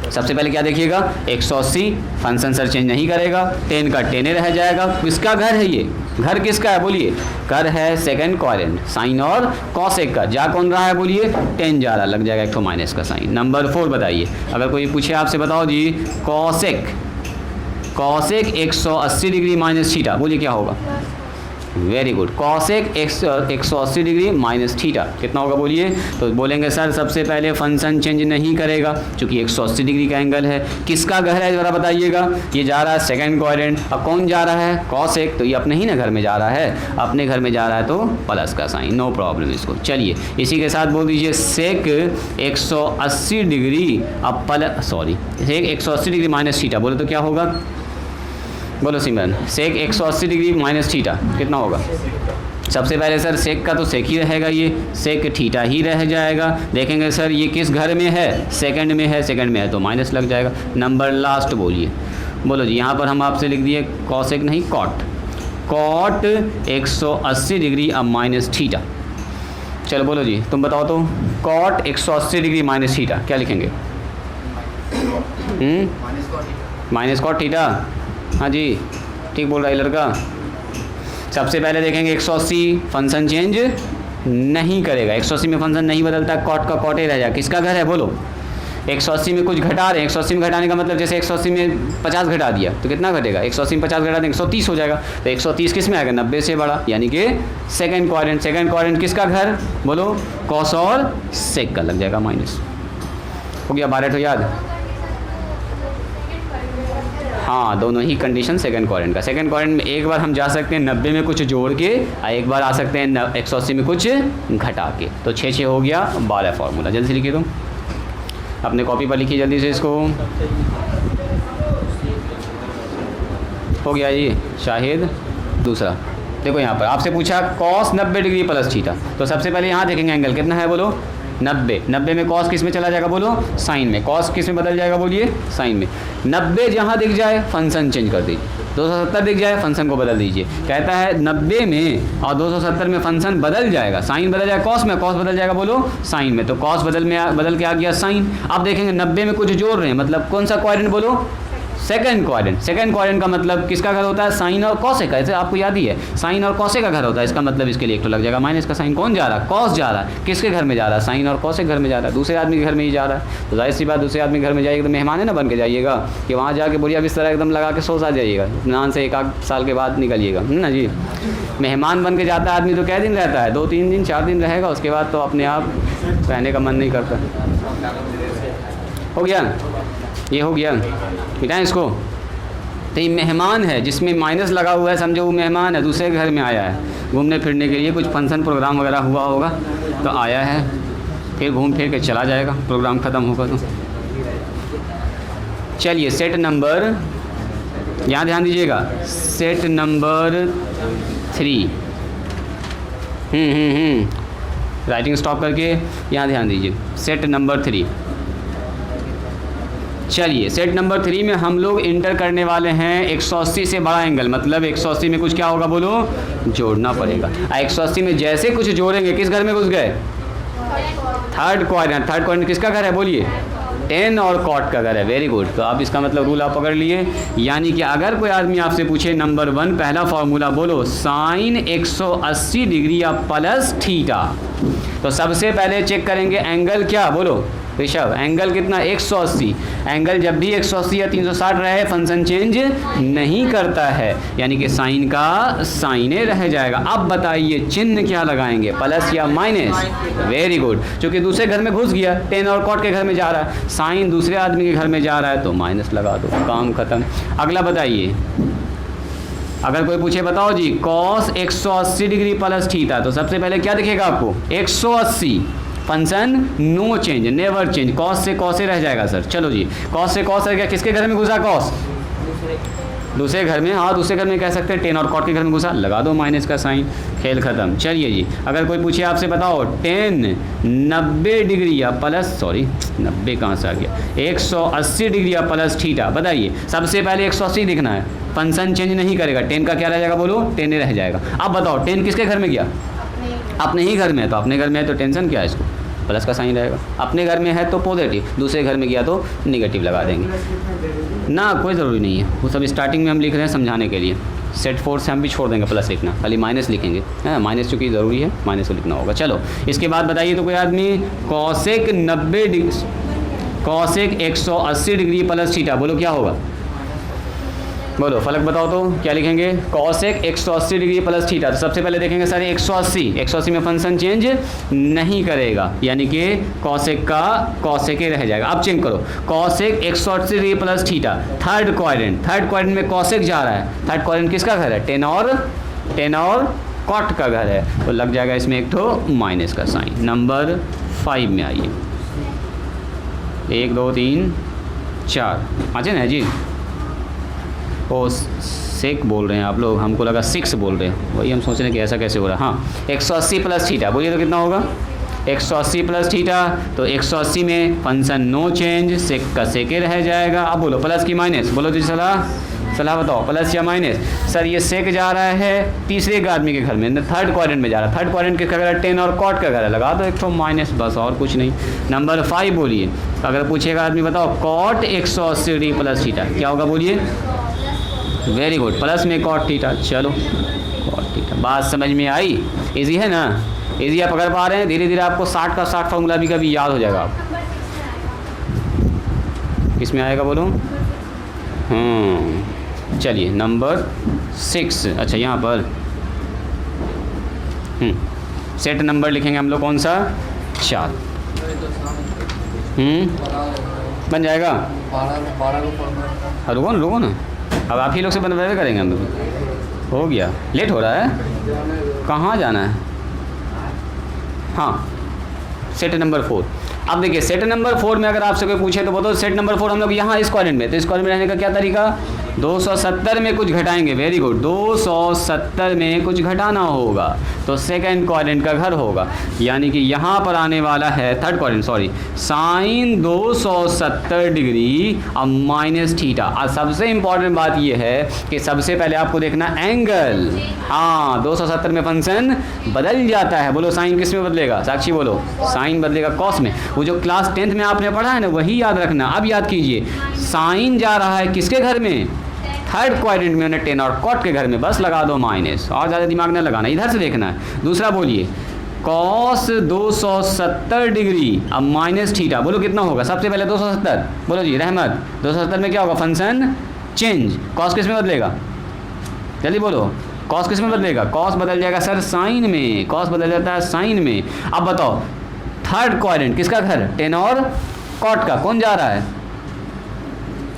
सबसे पहले क्या देखिएगा, 180 फंक्शन सर चेंज नहीं करेगा, 10 का 10 रह जाएगा। किसका घर है ये, घर किसका है बोलिए, घर है सेकंड क्वाड्रेंट, साइन और कॉसेक का। जा कौन रहा है बोलिए, 10 जा रहा, लग जाएगा एक तो माइनस का साइन। नंबर 4 बताइए, अगर कोई पूछे आपसे बताओ जी कॉसेक 180 डिग्री माइनस थीटा, बोलिए क्या होगा। Very good, cosec 180 degree minus theta कितना होगा बोलिए। तो बोलेंगे सर सबसे पहले फंक्शन चेंज नहीं करेगा क्योंकि 180 डिग्री का एंगल है। किसका घर है ज़रा बताइएगा, ये जा रहा है सेकंड क्वाड्रेंट। अब कौन जा रहा है, कॉसेक, तो ये अपने ही ना घर में जा रहा है, अपने घर में जा रहा है तो प्लस का साइन, नो प्रॉब्लम इसको। चलिए इसी के साथ बोल दीजिए सेक 180 डिग्री अब सेक 180 डिग्री माइनस थीटा बोले तो क्या होगा, बोलो सिमरन। सेक 180 डिग्री माइनस थीटा कितना होगा। सबसे पहले सर सेक का तो सेक ही रहेगा, ये सेक थीटा ही रह जाएगा। देखेंगे सर ये किस घर में है, सेकंड में है, सेकंड में है तो माइनस लग जाएगा। नंबर लास्ट बोलिए, बोलो जी। यहाँ पर हम आपसे लिख दिए कॉसेक नहीं कॉट 180 डिग्री अब माइनस थीटा। चलो बोलो जी तुम बताओ तो, कॉट 180 डिग्री माइनस थीटा क्या लिखेंगे, माइनस कॉट थीटा। हाँ जी ठीक बोल रहा है लड़का। सबसे पहले देखेंगे 180 फंक्शन चेंज नहीं करेगा, 180 में फंक्शन नहीं बदलता, कॉट का कॉट ही रह जाएगा। किसका घर है बोलो, 180 में कुछ घटा रहे हैं। 180 में घटाने का मतलब जैसे 180 में 50 घटा दिया तो कितना घटेगा, 180 में 50 घटा देंगे 130 हो जाएगा। तो 130 किस में आएगा, 90 से बड़ा, यानी कि सेकंड क्वाड्रेंट। सेकंड क्वाड्रेंट किसका घर बोलो, कॉस और सेक का लग जाएगा माइनस। हो गया 12 तो याद। हाँ दोनों ही कंडीशन सेकंड क्वाड्रेंट का। सेकंड क्वाड्रेंट में एक बार हम जा सकते हैं 90 में कुछ जोड़ के, और एक बार आ सकते हैं 180 में कुछ घटा के। तो 6 हो गया 12 फार्मूला। जल्दी से लिखिए तुम अपने कॉपी पर, लिखिए जल्दी से इसको। हो गया जी शाहिद। दूसरा देखो यहाँ पर आपसे पूछा कॉस 90 डिग्री प्लस थीटा, तो सबसे पहले यहाँ देखेंगे एंगल कितना है बोलो, 90 में कॉस किस में चला जाएगा बोलो, साइन में। कॉस किस में बदल जाएगा बोलिए, साइन में। 90 जहाँ दिख जाए फंक्शन चेंज कर दीजिए, 270 दिख जाए फंक्शन को बदल दीजिए। कहता है 90 में और 270 में फंक्शन बदल जाएगा, साइन बदल जाएगा कॉस में, कॉस बदल जाएगा बोलो साइन में। तो कॉस बदल के आ गया साइन। अब देखेंगे 90 में कुछ जोड़ रहे हैं, मतलब कौन सा क्वाड्रेंट बोलो, सेकंड क्वाड्रेंट का मतलब किसका घर होता है? साइन और कॉसेक का। ऐसे आपको याद ही है, साइन और कॉसेक का घर होता है। इसका मतलब इसके लिए एक तो लग जाएगा माइनस का साइन। कौन जा रहा है? कॉस जा रहा है। किसके घर में जा रहा है? साइन और कॉसेक घर में जा रहा है, दूसरे आदमी के घर में ही जा रहा है। तो जाहिर सी बात, दूसरे आदमी के घर में जाइएगा तो मेहमान है ना बन के जाइएगा, कि वहाँ जाके बढ़िया बिस्तर एकदम लगा के सो सा जाइएगा, इत्मीनान से 1 साल के बाद निकलिएगा, है ना जी। मेहमान बन के जाता है आदमी तो कै दिन रहता है? 2-3 दिन 4 दिन रहेगा, उसके बाद तो अपने आप रहने का मन नहीं करता। हो गया, ये हो गया, मिटाएं इसको। तो ये मेहमान है जिसमें माइनस लगा हुआ है, समझो वो मेहमान है, दूसरे घर में आया है घूमने फिरने के लिए, कुछ फंक्शन प्रोग्राम वगैरह हुआ होगा तो आया है, फिर घूम फिर के चला जाएगा, प्रोग्राम ख़त्म होगा तो। चलिए सेट नंबर, यहाँ ध्यान दीजिएगा, सेट नंबर 3। राइटिंग स्टॉप करके यहाँ ध्यान दीजिए, सेट नंबर 3। चलिए सेट नंबर 3 में हम लोग इंटर करने वाले हैं 180 से बड़ा एंगल, मतलब 180 में कुछ क्या होगा बोलो? जोड़ना पड़ेगा। 180 में जैसे कुछ जोड़ेंगे, किस घर में घुस गए? थर्ड क्वाड्रेंट किसका घर है बोलिए? टेन और कॉट का घर है। Very good. तो आप इसका मतलब रूल आप पकड़ लिए, यानी कि अगर कोई आदमी आपसे पूछे नंबर 1 पहला फॉर्मूला बोलो, साइन 180 डिग्री या प्लस थीटा, तो सबसे पहले चेक करेंगे एंगल क्या बोलो ऋषभ? एंगल कितना? 180। एंगल जब भी 180 या 360 रहे फंक्शन चेंज नहीं करता है, यानी कि साइन का साइने रह जाएगा। अब बताइए चिन्ह क्या लगाएंगे, प्लस या माइनस? Very good. क्योंकि दूसरे घर में घुस गया, टेन और कॉट के घर में जा रहा है, साइन दूसरे आदमी के घर में जा रहा है तो माइनस लगा दो, काम खत्म। अगला बताइए, अगर कोई पूछे बताओ जी कॉस 180 डिग्री प्लस थीटा, तो सबसे पहले क्या दिखेगा आपको? 180, function no change, never change, cos से कॉस रह जाएगा सर। चलो जी, कॉस से कॉस रह गया, किसके घर में घुसा? कॉस दूसरे घर में, हाँ दूसरे घर में कह सकते हैं, टेन और कॉट के घर में घुसा, लगा दो माइनस का साइन, खेल खत्म। चलिए जी, अगर कोई पूछे आपसे बताओ टेन 90 डिग्री या प्लस, सॉरी 90 कहाँ से आ गया, 180 डिग्री या प्लस थीटा, बताइए। सबसे पहले 180 दिखना है, फंक्शन चेंज नहीं करेगा, टेन का क्या रह जाएगा बोलो? टेन रह जाएगा। अब बताओ टेन किसके घर में गया? अपने ही घर में है, तो अपने घर में है तो टेंशन क्या है, इसको प्लस का साइन रहेगा। अपने घर में है तो पॉजिटिव, दूसरे घर में गया तो नेगेटिव लगा देंगे ना, कोई ज़रूरी नहीं है, वो सब स्टार्टिंग में हम लिख रहे हैं समझाने के लिए। सेट 4 से हम भी छोड़ देंगे प्लस लिखना, खाली माइनस लिखेंगे, है माइनस चूँकि ज़रूरी है, माइनस को लिखना होगा। चलो इसके बाद बताइए, तो कोई आदमी cosec 90 degree, cosec 180 degree plus theta, बोलो क्या होगा? बोलो फलक बताओ तो क्या लिखेंगे? Cosec 180 degree plus theta. तो सबसे पहले देखेंगे सर 180 में फंक्शन चेंज नहीं करेगा, यानी कि कॉसेक का कॉसेक रह जाएगा। अब चेक करो, cosec 180 degree plus theta, third quadrant में कॉसेक जा रहा है, थर्ड क्वाड्रेंट किसका घर है? टेन और कॉट का घर है, तो लग जाएगा इसमें एक तो माइनस का साइन। नंबर 5 में आइए, 1 2 3 4 5 है ना जी। ओ सेक बोल रहे हैं आप लोग, हमको लगा 6 बोल रहे हैं, वही हम सोच रहे हैं कि ऐसा कैसे हो रहा है। हाँ 180 प्लस थीटा, बोलिए तो कितना होगा? 180 प्लस थीटा, तो 180 में फंक्शन नो चेंज, सेक का सेके रह जाएगा। अब बोलो प्लस की माइनस, बोलो जी सलाह बताओ, प्लस या माइनस? सर ये सेक जा रहा है तीसरे आदमी के घर में, थर्ड क्वाड्रेंट में जा रहा है, थर्ड क्वाड्रेंट किसका घर है? टेन और कॉट का घर है, लगा दो एक तो माइनस, बस और कुछ नहीं। नंबर 5 बोलिए, अगर पूछेगा आदमी बताओ कॉट 180 डिग्री प्लस थीटा, क्या होगा बोलिए? वेरी गुड, प्लस में कॉट थीटा। चलो कॉट थीटा, बात समझ में आई? इजी है ना, इजी आप पकड़ पा रहे हैं? धीरे धीरे आपको 60 का 60 फार्मूला भी कभी याद हो जाएगा। आप किसमें आएगा बोलो? चलिए नंबर 6, अच्छा यहाँ पर सेट नंबर लिखेंगे हम लोग, कौन सा? 4। बन जाएगा? रुको ना, अब आप ही लोग से बनवाए करेंगे हम लोग। हो गया, लेट हो रहा है, कहाँ जाना है? हाँ सेट नंबर 4। अब देखिए सेट नंबर 4 में अगर आपसे कोई पूछे तो बताओ सेट नंबर 4 हम लोग यहाँ इस क्वाड्रेंट में, तो इस क्वाड्रेंट में रहने का क्या तरीका? 270 में कुछ घटाएंगे, वेरी गुड, 270 में कुछ घटाना होगा तो सेकंड क्वाड्रेंट का घर होगा, यानी कि यहाँ पर आने वाला है third quadrant, sorry, sine 270 degree अब माइनस थीटा। अब सबसे इंपॉर्टेंट बात ये है कि सबसे पहले आपको देखना एंगल। हाँ, 270 में फंक्शन बदल जाता है। बोलो साइन किस में बदलेगा, साक्षी बोलो, साइन बदलेगा कॉस में। वो जो क्लास 10th में आपने पढ़ा है ना वही याद रखना। अब याद कीजिए, साइन जा रहा है किसके घर में, थर्ड क्वाड्रेंट में, उन्हें टेन और कॉट के घर में, बस लगा दो माइनस, और ज़्यादा दिमाग न लगाना, इधर से देखना है। दूसरा बोलिए, कॉस 270 डिग्री अब माइनस थीटा, बोलो कितना होगा, सबसे पहले 270, बोलो जी रहमत, 270 में क्या होगा, फंक्शन चेंज, कॉस किस में बदलेगा, जल्दी बोलो, कॉस किस में बदलेगा, कॉस बदल जाएगा सर साइन में, कॉस बदल जाता है साइन में। अब बताओ थर्ड क्वाड्रेंट किसका घर, टेन और कॉट का, कौन जा रहा है,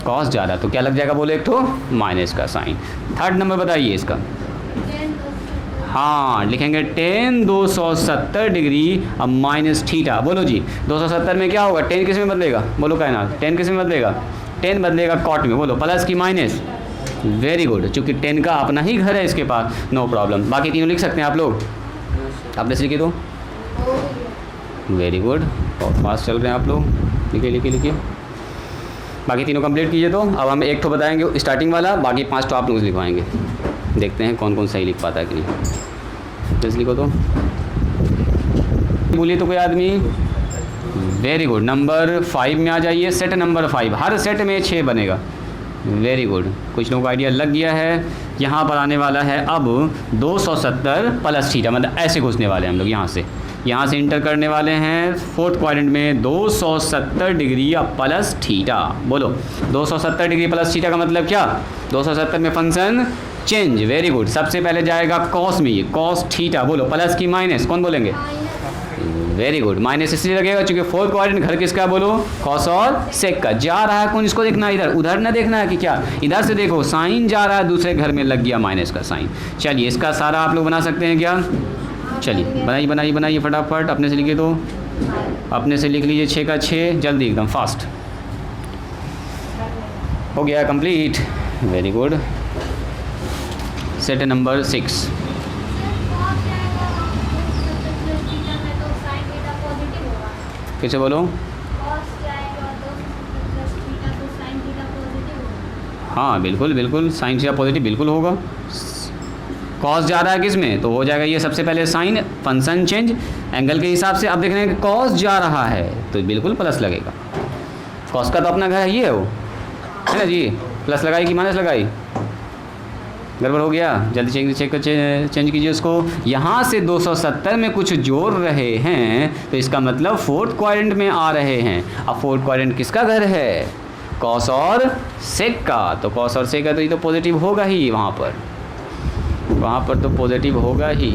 कॉस जा रहा है, तो क्या लग जाएगा, बोलो एक तो माइनस का साइन। थर्ड नंबर बताइए इसका, हाँ लिखेंगे टेन 270 डिग्री अब माइनस थीटा। बोलो जी 270 में क्या होगा, टेन किस में बदलेगा, बोलो कहना, टेन किस में बदलेगा, टेन बदलेगा कॉट में, बोलो प्लस की माइनस, वेरी गुड, चूंकि 10 का अपना ही घर है इसके पास, नो प्रॉब्लम। बाकी तीनों लिख सकते हैं आप लोग, आप लिखिए दो, वेरी गुड, बहुत फास्ट चल रहे हैं आप लोग, लिखिए लिखिए लिखिए, बाकी तीनों कंप्लीट कीजिए। तो अब हम एक तो बताएंगे स्टार्टिंग वाला, बाकी 5 तो आप लोग लिखवाएंगे, देखते हैं कौन कौन सही लिख पाता है कि नहीं। प्लीज़ लिखो तो, बोलिए तो कोई आदमी, वेरी गुड, नंबर 5 में आ जाइए, सेट नंबर 5, हर सेट में 6 बनेगा, वेरी गुड, कुछ लोगों को आइडिया लग गया है। यहाँ पर आने वाला है अब 270 प्लस थीटा, मतलब ऐसे घुसने वाले हैं हम लोग, यहाँ से इंटर करने वाले हैं फोर्थ क्वाड्रेंट में 270 डिग्री अब प्लस थीटा। बोलो 270 डिग्री प्लस थीटा का मतलब क्या, 270 में फंक्शन चेंज, वेरी गुड, सबसे पहले जाएगा कॉस में, ये कॉस थीटा, बोलो प्लस की माइनस, कौन बोलेंगे, वेरी गुड, माइनस इसलिए लगेगा क्योंकि फोर्थ क्वाड्रेंट घर किसका, बोलो कॉस और सेक का, जा रहा है कौन, इसको देखना है इधर, उधर ना देखना है कि क्या, इधर से देखो साइन जा रहा है दूसरे घर में, लग गया माइनस का साइन। चलिए इसका सारा आप लोग बना सकते हैं क्या, चलिए बनाइए बनाइए बनाइए फटाफट, अपने से लिखिए, तो अपने से लिख लीजिए 6 का 6, जल्दी एकदम फास्ट, हो गया complete, very good. Set number 6, कैसे बोलो, हाँ बिल्कुल बिल्कुल, साइन थीटा पॉजिटिव बिल्कुल होगा, कॉस जा रहा है किस में, तो हो जाएगा ये सबसे पहले साइन, फंक्शन चेंज एंगल के हिसाब से। अब देख रहे हैं कि कॉस जा रहा है तो बिल्कुल प्लस लगेगा, कॉस का तो अपना घर है, ये हो है ना जी, प्लस लगाई कि माइनस लगाई, गड़बड़ हो गया, जल्दी चेंज कीजिए उसको। यहाँ से 270 में कुछ जोड़ रहे हैं तो इसका मतलब फोर्थ क्वाड्रेंट में आ रहे हैं। अब फोर्थ क्वाड्रेंट किसका घर है, कॉस और सेक का, तो कॉस और सेक का तो ये तो पॉजिटिव होगा ही, वहाँ पर तो पॉजिटिव होगा ही।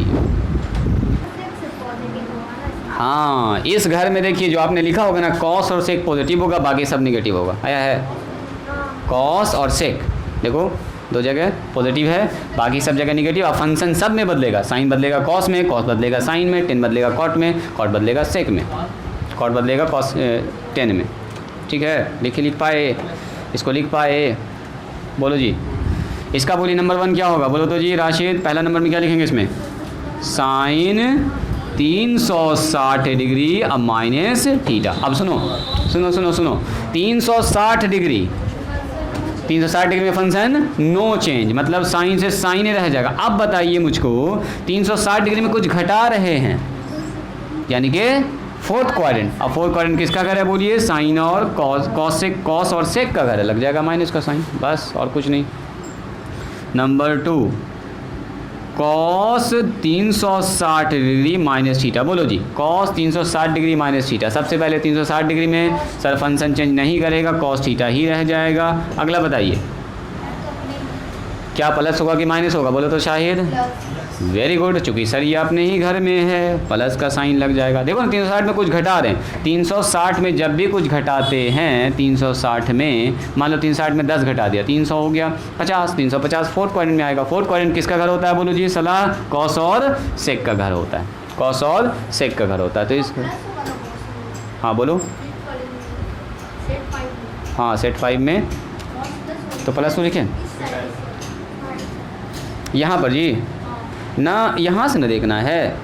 हाँ इस घर में देखिए जो आपने लिखा होगा ना, कॉस और सेक पॉजिटिव होगा, बाकी सब निगेटिव होगा, आया है, कॉस और सेक देखो दो जगह पॉजिटिव है, बाकी सब जगह निगेटिव। अब फंक्शन सब में बदलेगा, साइन बदलेगा कॉस में, कॉस बदलेगा साइन में, टेन बदलेगा कॉट में, कॉट बदलेगा सेक में, कॉट बदलेगा कॉस 10 में, ठीक है। लिख पाए, इसको लिख पाए, बोलो जी इसका बोलिए नंबर 1 क्या होगा, बोलो तो जी राशिद, पहला नंबर में क्या लिखेंगे इसमें, साइन 360 डिग्री अब माइनस थीटा। अब सुनो सुनो सुनो सुनो, 360 डिग्री, 360 डिग्री में फंक्शन नो चेंज, मतलब साइन से साइन ही रह जाएगा। अब बताइए मुझको 360 डिग्री में कुछ घटा रहे हैं, यानी कि फोर्थ क्वाड्रेंट। अब फोर्थ क्वाड्रेंट किसका घर है, बोलिए साइन और कॉस और सेक का घर है, लग जाएगा माइनस का साइन, बस और कुछ नहीं। Number 2, cos 360 degree minus theta, बोलो जी कॉस 360 डिग्री माइनस थीटा। सबसे पहले 360 डिग्री में सर फंक्शन चेंज नहीं करेगा, कॉस थीटा ही रह जाएगा। अगला बताइए क्या प्लस होगा कि माइनस होगा, बोलो तो शाहिद, वेरी गुड, चूँकि सर ये अपने ही घर में है, प्लस का साइन लग जाएगा। देखो ना 360 में कुछ घटा रहे हैं, 360 में जब भी कुछ घटाते हैं, 360 में मान लो 360 में 10 घटा दिया, 300 हो गया 50, 350 फोर्थ क्वाड्रेंट में आएगा। फोर्थ क्वाड्रेंट किसका घर होता है, बोलो जी सलाह, कॉस और सेक का घर होता है, कॉस और सेक का घर होता है। तो इस हाँ बोलो, हाँ सेट 5 में तो प्लस को लिखें, यहाँ पर जी ना, यहाँ से ना देखना है,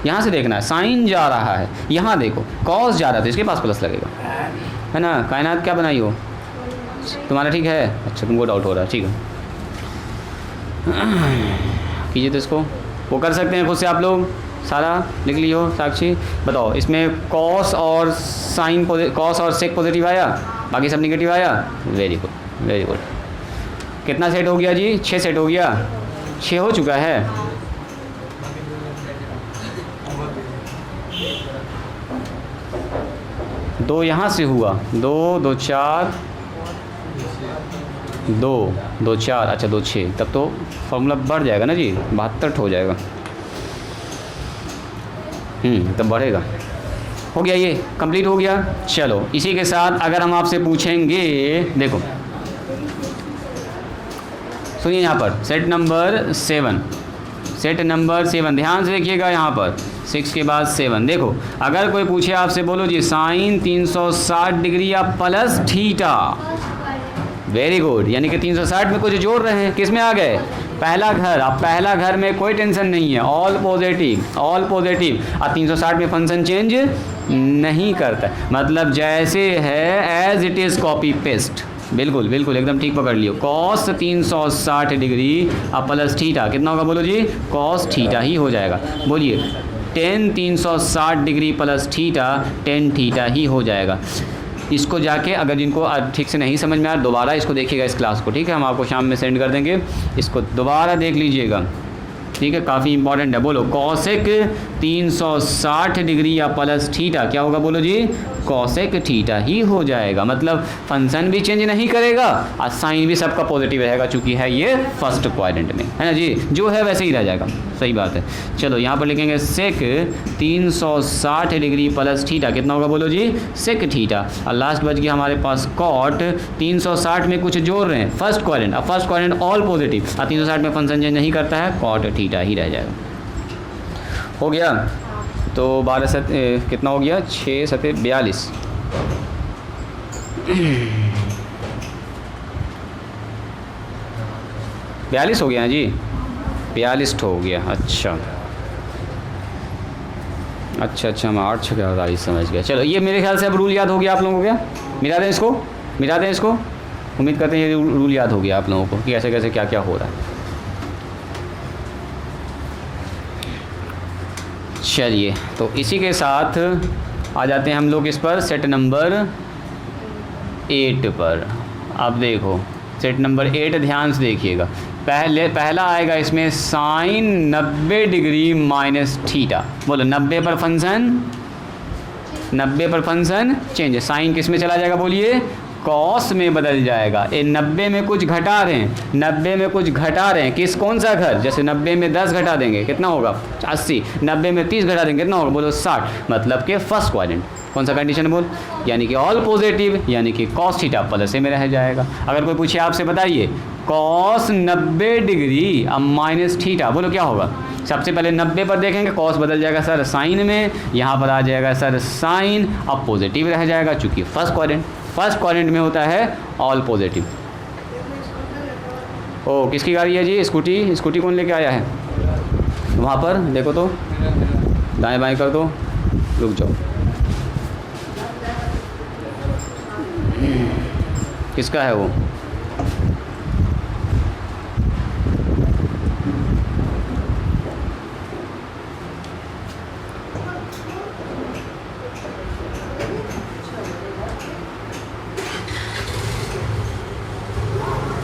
यहाँ से देखना है, साइन जा रहा है, यहाँ देखो कॉस जा रहा था, इसके पास प्लस लगेगा, है ना। कायनात क्या बनाई हो तुम्हारा, ठीक है, अच्छा तुमको डाउट हो रहा है, ठीक है कीजिए तो इसको, वो कर सकते हैं खुद से आप लोग, सारा लिख लियो साक्षी। बताओ इसमें कॉस और साइन, कॉस और सेक पॉजिटिव आया, बाकी सब निगेटिव आया, वेरी गुड वेरी गुड। कितना सेट हो गया जी, 6 सेट हो गया, 6 हो चुका है। दो यहाँ से हुआ, 2 2 4 2 2 4, अच्छा 2 6, तब तो फॉर्मूला बढ़ जाएगा ना जी, 72 हो जाएगा, तब बढ़ेगा। हो गया, ये कंप्लीट हो गया। चलो इसी के साथ अगर हम आपसे पूछेंगे, देखो सुनिए यहाँ पर सेट नंबर 7, सेट नंबर 7 ध्यान से देखिएगा, यहाँ पर 6 के बाद 7, देखो अगर कोई पूछे आपसे, बोलो जी साइन 360 डिग्री या प्लस थीटा, वेरी गुड, यानी कि 360 में कुछ जोड़ रहे हैं, किस में आ गए, पहला घर। अब पहला घर में कोई टेंशन नहीं है, ऑल पॉजिटिव ऑल पॉजिटिव। अब 360 में फंक्शन चेंज नहीं करता, मतलब जैसे है as it is copy paste, बिल्कुल बिल्कुल एकदम ठीक पकड़ लियो। कॉस 360 डिग्री अब प्लस थीटा कितना होगा, बोलो जी, कॉस थीटा ही हो जाएगा। बोलिए tan 360 degree plus theta tan theta ही हो जाएगा। इसको जाके अगर जिनको ठीक से नहीं समझ में आ रहा, दोबारा इसको देखिएगा इस क्लास को, ठीक है, हम आपको शाम में सेंड कर देंगे, इसको दोबारा देख लीजिएगा, ठीक है, काफ़ी इंपॉर्टेंट है। बोलो कॉसेक 360 डिग्री या प्लस थीटा क्या होगा, बोलो जी, कॉसेक थीटा ही हो जाएगा, मतलब फंक्शन भी चेंज नहीं करेगा और साइन भी सबका पॉजिटिव रहेगा, चूंकि है ये फर्स्ट क्वाड्रेंट में, है ना जी, जो है वैसे ही रह जाएगा, सही बात है। चलो यहाँ पर लिखेंगे सेक 360 डिग्री प्लस थीटा कितना होगा, बोलो जी, सेक थीटा, और लास्ट बच गया हमारे पास कॉट 360 में कुछ जोड़ रहे हैं, फर्स्ट क्वाड्रेंट, अब फर्स्ट क्वाड्रेंट ऑल पॉजिटिव, और 360 में फंक्शन चेंज नहीं करता है, कॉट थीटा ही रह जाएगा। हो गया, तो 12 7 कितना हो गया, 6 7 42, 42 हो गया है जी, 42 हो गया, अच्छा अच्छा अच्छा, मैं 8 6 48 समझ गया। चलो ये मेरे ख्याल से अब रूल याद हो गया आप लोगों को, क्या मिला दें इसको, मिला दें इसको, उम्मीद करते हैं ये रूल याद हो गया आप लोगों को कि कैसे कैसे क्या क्या हो रहा है। चलिए तो इसी के साथ आ जाते हैं हम लोग इस पर, सेट नंबर 8 पर। अब देखो सेट नंबर 8 ध्यान से देखिएगा, पहला आएगा इसमें साइन 90 डिग्री माइनस थीटा, बोलो 90 पर फंक्शन, 90 पर फंक्शन चेंज, साइन किस में चला जाएगा, बोलिए कॉस में बदल जाएगा। ये 90 में कुछ घटा रहे हैं, 90 में कुछ घटा रहे हैं, किस कौन सा घर, जैसे 90 में 10 घटा देंगे कितना होगा 80, 90 में 30 घटा देंगे कितना होगा, बोलो 60, मतलब कि फर्स्ट क्वाड्रेंट, कौन सा कंडीशन बोल, यानी कि ऑल पॉजिटिव, यानी कि कॉस थीटा प्लस में रह जाएगा। अगर कोई पूछे आपसे, बताइए कॉस 90 डिग्री अब माइनस थीटा, बोलो क्या होगा, सबसे पहले 90 पर देखेंगे, कॉस बदल जाएगा सर साइन में, यहाँ पर आ जाएगा सर साइन, अब पॉजिटिव रह जाएगा, चूँकि फर्स्ट क्वाड्रेंट में होता है ऑल पॉजिटिव। ओ किसकी गाड़ी है जी, स्कूटी कौन लेके आया है, वहाँ पर देखो तो, दाएं बाएं कर दो, रुक जाओ, किसका है वो,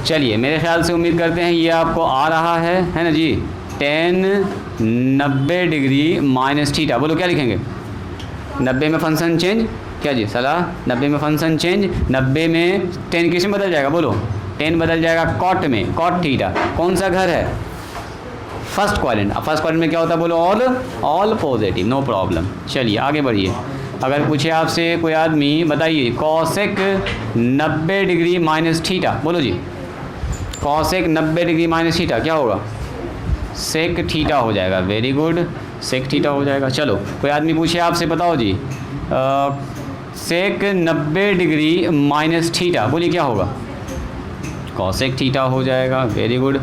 चलिए मेरे ख्याल से उम्मीद करते हैं ये आपको आ रहा है ना जी। 90 डिग्री माइनस थीटा, बोलो क्या लिखेंगे, 90 में फंक्शन चेंज, क्या जी सलाह, 90 में फंक्शन चेंज, 90 में 10 किस में बदल जाएगा, बोलो 10 बदल जाएगा कॉट में, कॉट थीटा, कौन सा घर है, फर्स्ट क्वाड्रेंट। अब फर्स्ट क्वाड्रेंट में क्या होता है, बोलो ऑल पॉजिटिव, नो प्रॉब्लम। चलिए आगे बढ़िए, अगर पूछे आपसे कोई आदमी, बताइए कॉसेक 90 डिग्री माइनस थीटा, बोलो जी कॉसेक 90 डिग्री माइनस थीटा क्या होगा, सेक थीटा हो जाएगा, वेरी गुड, सेक थीटा हो जाएगा। चलो कोई आदमी पूछे आपसे, बताओ जी सेक 90 डिग्री माइनस थीटा, बोलिए क्या होगा, कॉसेक थीटा हो जाएगा, वेरी गुड।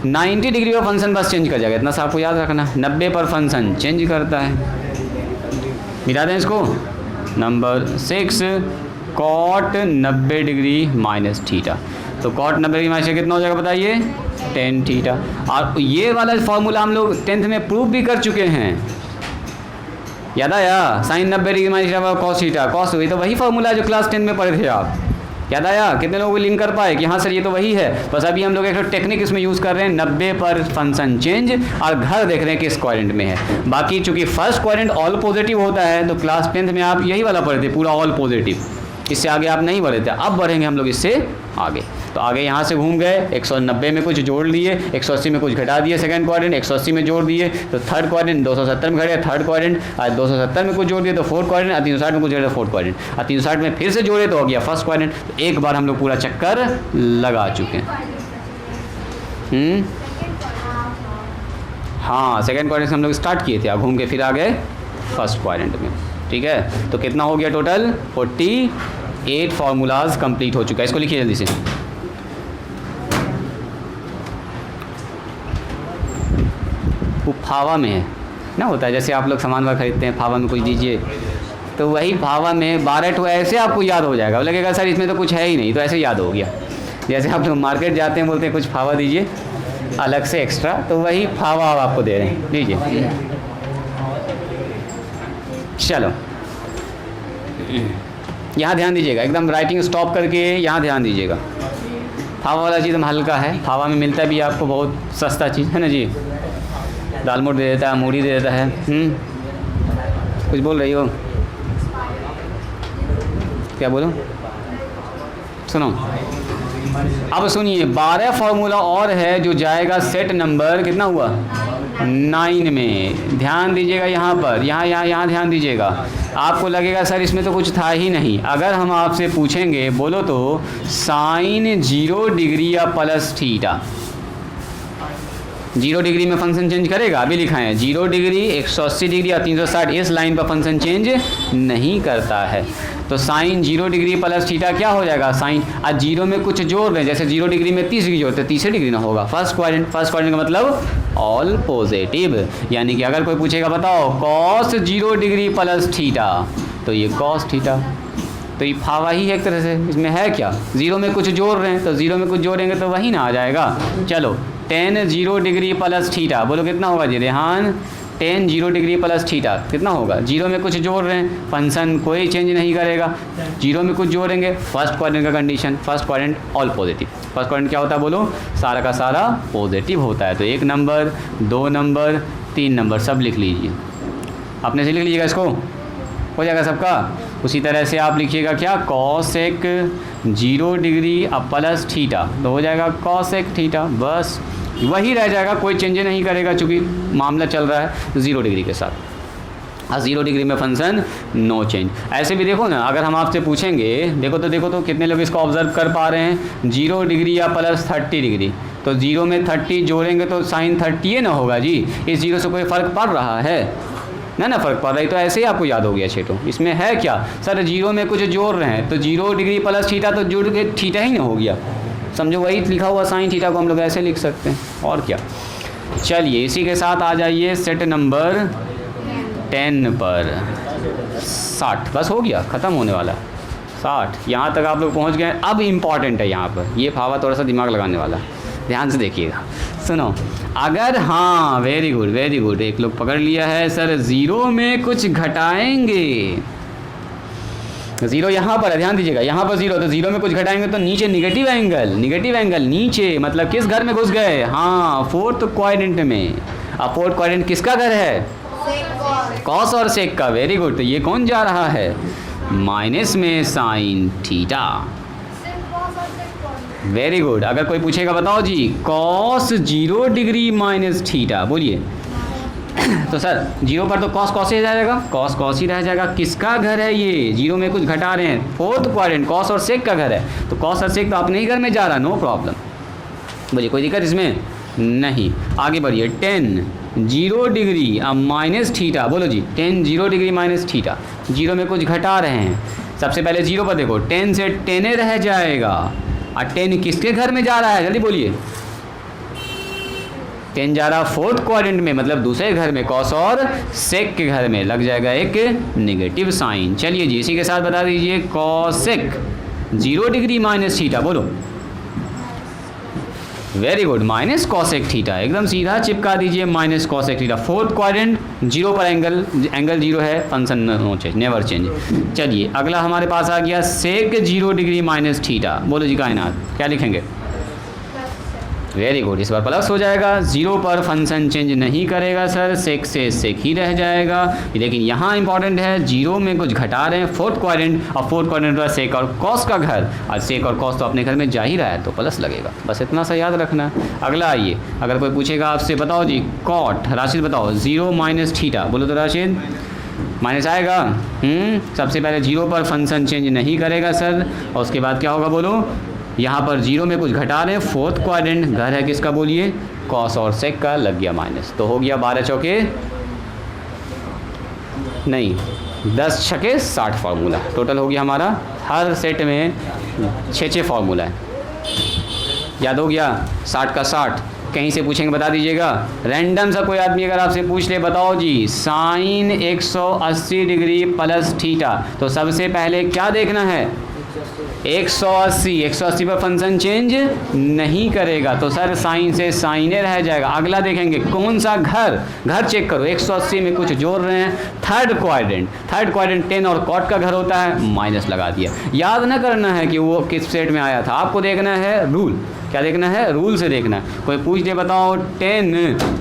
90 डिग्री पर फंक्शन बस चेंज कर जाएगा, इतना सा आपको याद रखना। 90 पर फंक्शन चेंज करता है। मिला दें इसको। Number 6 cot 90 degree minus theta. तो कॉट 90 डिग्री माइनस कितना हो जाएगा बताइए, tan थीटा। और ये वाला फॉर्मूला हम लोग 10th में प्रूव भी कर चुके हैं, याद आया। Sine 90 degree minus cos theta, cos हुई तो वही फॉर्मूला जो क्लास 10 में पढ़े थे आप, याद आया। कितने लोगों को लिंक कर पाए कि हाँ सर ये तो वही है। बस अभी हम लोग एक टेक्निक इसमें यूज़ कर रहे हैं, 90 पर फंक्शन चेंज और घर देख रहे हैं किस क्वाड्रेंट में है। बाकी चूंकि फर्स्ट क्वाड्रेंट ऑल पॉजिटिव होता है तो क्लास 10th में आप यही वाला पढ़े थे, पूरा ऑल पॉजिटिव। इससे आगे आप नहीं बढ़े थे, अब बढ़ेंगे हम लोग इससे आगे। तो आगे यहाँ से घूम गए, 190 में कुछ जोड़ लिए, 180 में कुछ घटा दिए सेकंड क्वाड्रेंट, 180 में जोड़ दिए तो थर्ड क्वाड्रेंट, 270 में घटे थर्ड क्वाड्रेंट, और 270 में कुछ जोड़ दिए तो फोर्थ क्वाड्रेंट, और 360 में कुछ जोड़े तो फोर्थ क्वाड्रेंट, और 360 में फिर से जोड़े तो हो गया फर्स्ट क्वाड्रेंट। तो एक बार हम लोग पूरा चक्कर लगा चुके हैं। हाँ, सेकंड क्वाड्रेंट से हम लोग स्टार्ट किए थे, अब घूम के फिर आ गए फर्स्ट क्वाड्रेंट में। ठीक है, तो कितना हो गया टोटल, 48 फार्मूलाज कंप्लीट हो चुका है। इसको लिखिए जल्दी से। वो फावा में है ना, होता है जैसे आप लोग सामान वार खरीदते हैं, फावा में कुछ दीजिए तो वही फावा में 12 ठो ऐसे आपको याद हो जाएगा। लगेगा सर इसमें तो कुछ है ही नहीं, तो ऐसे याद हो गया। जैसे आप लोग मार्केट जाते हैं, बोलते हैं कुछ फावा दीजिए अलग से एक्स्ट्रा, तो वही फावा आपको दे रहे हैं, लीजिए। चलो यहाँ ध्यान दीजिएगा, एकदम राइटिंग स्टॉप करके यहाँ ध्यान दीजिएगा। फावा वाला चीज़ हम हल्का है, फावा में मिलता भी आपको बहुत सस्ता चीज़ है ना जी। दाल मोट दे देता है, मूढ़ी दे देता है। कुछ बोल रही हो, क्या बोलूं, सुनो। अब सुनिए, 12 फार्मूला और है जो जाएगा सेट नंबर कितना हुआ 9 में। ध्यान दीजिएगा यहाँ पर, यहाँ ध्यान दीजिएगा। आपको लगेगा सर इसमें तो कुछ था ही नहीं। अगर हम आपसे पूछेंगे, बोलो तो साइन 0 डिग्री या प्लस थीटा, 0 डिग्री में फंक्शन चेंज करेगा, अभी लिखा है 0 डिग्री, 180 डिग्री या 360 इस लाइन पर फंक्शन चेंज नहीं करता है। तो साइन 0 डिग्री प्लस थीटा क्या हो जाएगा, साइन। आज 0 में कुछ जोड़ रहे हैं, जैसे 0 डिग्री में 30 डिग्री जोड़ते, 30 डिग्री ना होगा फर्स्ट क्वाड्रेंट। फर्स्ट क्वाड्रेंट का मतलब ऑल पॉजिटिव, यानी कि अगर कोई पूछेगा बताओ कॉस 0 डिग्री प्लस थीटा, तो ये कॉस थीटा। तो ये फावा ही है एक तरह से, इसमें है क्या, 0 में कुछ जोड़ रहे हैं तो 0 में कुछ जोड़ेंगे तो वही ना आ जाएगा। चलो tan 0 डिग्री प्लस थीटा, बोलो कितना होगा जी Rehan, tan 0 degree plus theta कितना होगा। 0 में कुछ जोड़ रहे हैं, फंक्शन कोई चेंज नहीं करेगा, 0 में कुछ जोड़ेंगे, फर्स्ट क्वाड्रेंट का condition, first quadrant all positive. First quadrant क्या होता है बोलो, सारा का सारा पॉजिटिव होता है। तो 1 नंबर, 2 नंबर, 3 नंबर सब लिख लीजिए, अपने से लिख लीजिएगा, इसको हो जाएगा सबका। उसी तरह से आप लिखिएगा क्या, कॉसेक 0 डिग्री अब प्लस थीटा, तो हो जाएगा कॉसेक थीटा, बस वही रह जाएगा, कोई चेंज नहीं करेगा चूँकि मामला चल रहा है 0 डिग्री के साथ। और 0 डिग्री में फंक्शन नो चेंज। ऐसे भी देखो ना, अगर हम आपसे पूछेंगे, देखो तो कितने लोग इसको ऑब्जर्व कर पा रहे हैं, 0 डिग्री या प्लस 30 डिग्री, तो 0 में 30 जोड़ेंगे तो साइन 30 ना होगा जी। इस 0 से कोई फ़र्क पड़ रहा है ना फ़र्क पड़ रहा है, तो ऐसे ही आपको याद हो गया छेटो। इसमें है क्या सर, 0 में कुछ जोड़ रहे हैं तो 0 डिग्री प्लस थीटा तो जुड़ के थीटा ही ना हो गया, समझो वही लिखा हुआ साइन थीटा को हम लोग ऐसे लिख सकते हैं, और क्या। चलिए इसी के साथ आ जाइए सेट नंबर 10 पर 60, बस हो गया, ख़त्म होने वाला 60। यहाँ तक आप लोग पहुँच गए। अब इम्पॉर्टेंट है यहाँ पर, ये फावा थोड़ा सा दिमाग लगाने वाला, ध्यान से देखिएगा, सुनो। अगर हाँ वेरी गुड वेरी गुड, एक लोग पकड़ लिया है सर, 0 में कुछ घटाएंगे, 0 यहाँ पर है, ध्यान दीजिएगा, यहाँ पर 0, तो 0 में कुछ घटाएंगे तो नीचे निगेटिव एंगल नीचे, मतलब किस घर में घुस गए, हाँ फोर्थ क्वाड्रेंट में। अब फोर्थ क्वाड्रेंट किसका घर है, कॉस और सेक का, वेरी गुड। तो ये कौन जा रहा है, माइनस में साइन थीटा, वेरी गुड। अगर कोई पूछेगा बताओ जी कॉस 0 डिग्री माइनस थीटा, बोलिए तो सर 0 पर तो कॉस ही रह जाएगा, कॉस ही रह जाएगा। किसका घर है ये, 0 में कुछ घटा रहे हैं, फोर्थ क्वाड्रेंट, कॉस और सेक का घर है, तो कॉस और सेक तो अपने ही घर में जा रहा है, नो प्रॉब्लम। बोलिए कोई दिक्कत इसमें नहीं। आगे बढ़िए, 10 0 डिग्री अब माइनस थीटा, बोलो जी 10 0 डिग्री माइनस थीटा, 0 में कुछ घटा रहे हैं। सबसे पहले 0 पर देखो, 10 से 10 रह जाएगा, और 10 किसके घर में जा रहा है, जल्दी बोलिए, 10 जा रहा फोर्थ क्वाड्रेंट में, मतलब दूसरे घर में, कॉस और सेक के घर में, लग जाएगा एक नेगेटिव साइन। चलिए जी, इसी के साथ बता दीजिए कॉसेक 0 डिग्री माइनस थीटा, बोलो। Very good, minus cosec theta, एकदम सीधा चिपका दीजिए minus cosec theta. Fourth quadrant 0 पर एंगल 0 है, function no change, never change. चलिए अगला हमारे पास आ गया सेक 0 डिग्री माइनस थीटा, बोलो जी कायनात, क्या लिखेंगे? वेरी गुड, इस बार प्लस हो जाएगा। 0 पर फंक्शन चेंज नहीं करेगा सर, सेक से सेक ही रह जाएगा। लेकिन यहाँ इंपॉर्टेंट है, 0 में कुछ घटा रहे हैं फोर्थ क्वाड्रेंट, और फोर्थ क्वाड्रेंट पर सेक और कॉस का घर, और सेक और कॉस तो अपने घर में जा ही रहा है तो प्लस लगेगा, बस इतना सा याद रखना। अगला आइए, अगर कोई पूछेगा आपसे, बताओ जी कॉट, राशिद बताओ 0 माइनस थीटा, बोलो तो राशिद, माइनस आएगा। सबसे पहले 0 पर फंक्शन चेंज नहीं करेगा सर, और उसके बाद क्या होगा बोलो, यहाँ पर 0 में कुछ घटा रहे हैं, फोर्थ क्वाड्रेंट घर है किसका बोलिए, कॉस और सेक का, लग गया माइनस, तो हो गया 12 चौके नहीं 10 छके 60 फार्मूला, टोटल हो गया हमारा। हर सेट में 6 फार्मूला है, याद हो गया, 60 का 60। कहीं से पूछेंगे बता दीजिएगा, रैंडम सा कोई आदमी अगर आपसे पूछ ले, बताओ जी साइन 180 डिग्री प्लस थीटा, तो सबसे पहले क्या देखना है, 180 पर फंक्शन चेंज नहीं करेगा, तो सर साइन से साइने रह जाएगा। अगला देखेंगे कौन सा घर चेक करो, 180 में कुछ जोड़ रहे हैं, थर्ड क्वाड्रेंट 10 और कॉट का घर होता है, माइनस लगा दिया। याद ना करना है कि वो किस सेट में आया था, आपको देखना है रूल, क्या देखना है, रूल से देखना है। कोई पूछ दे बताओ 10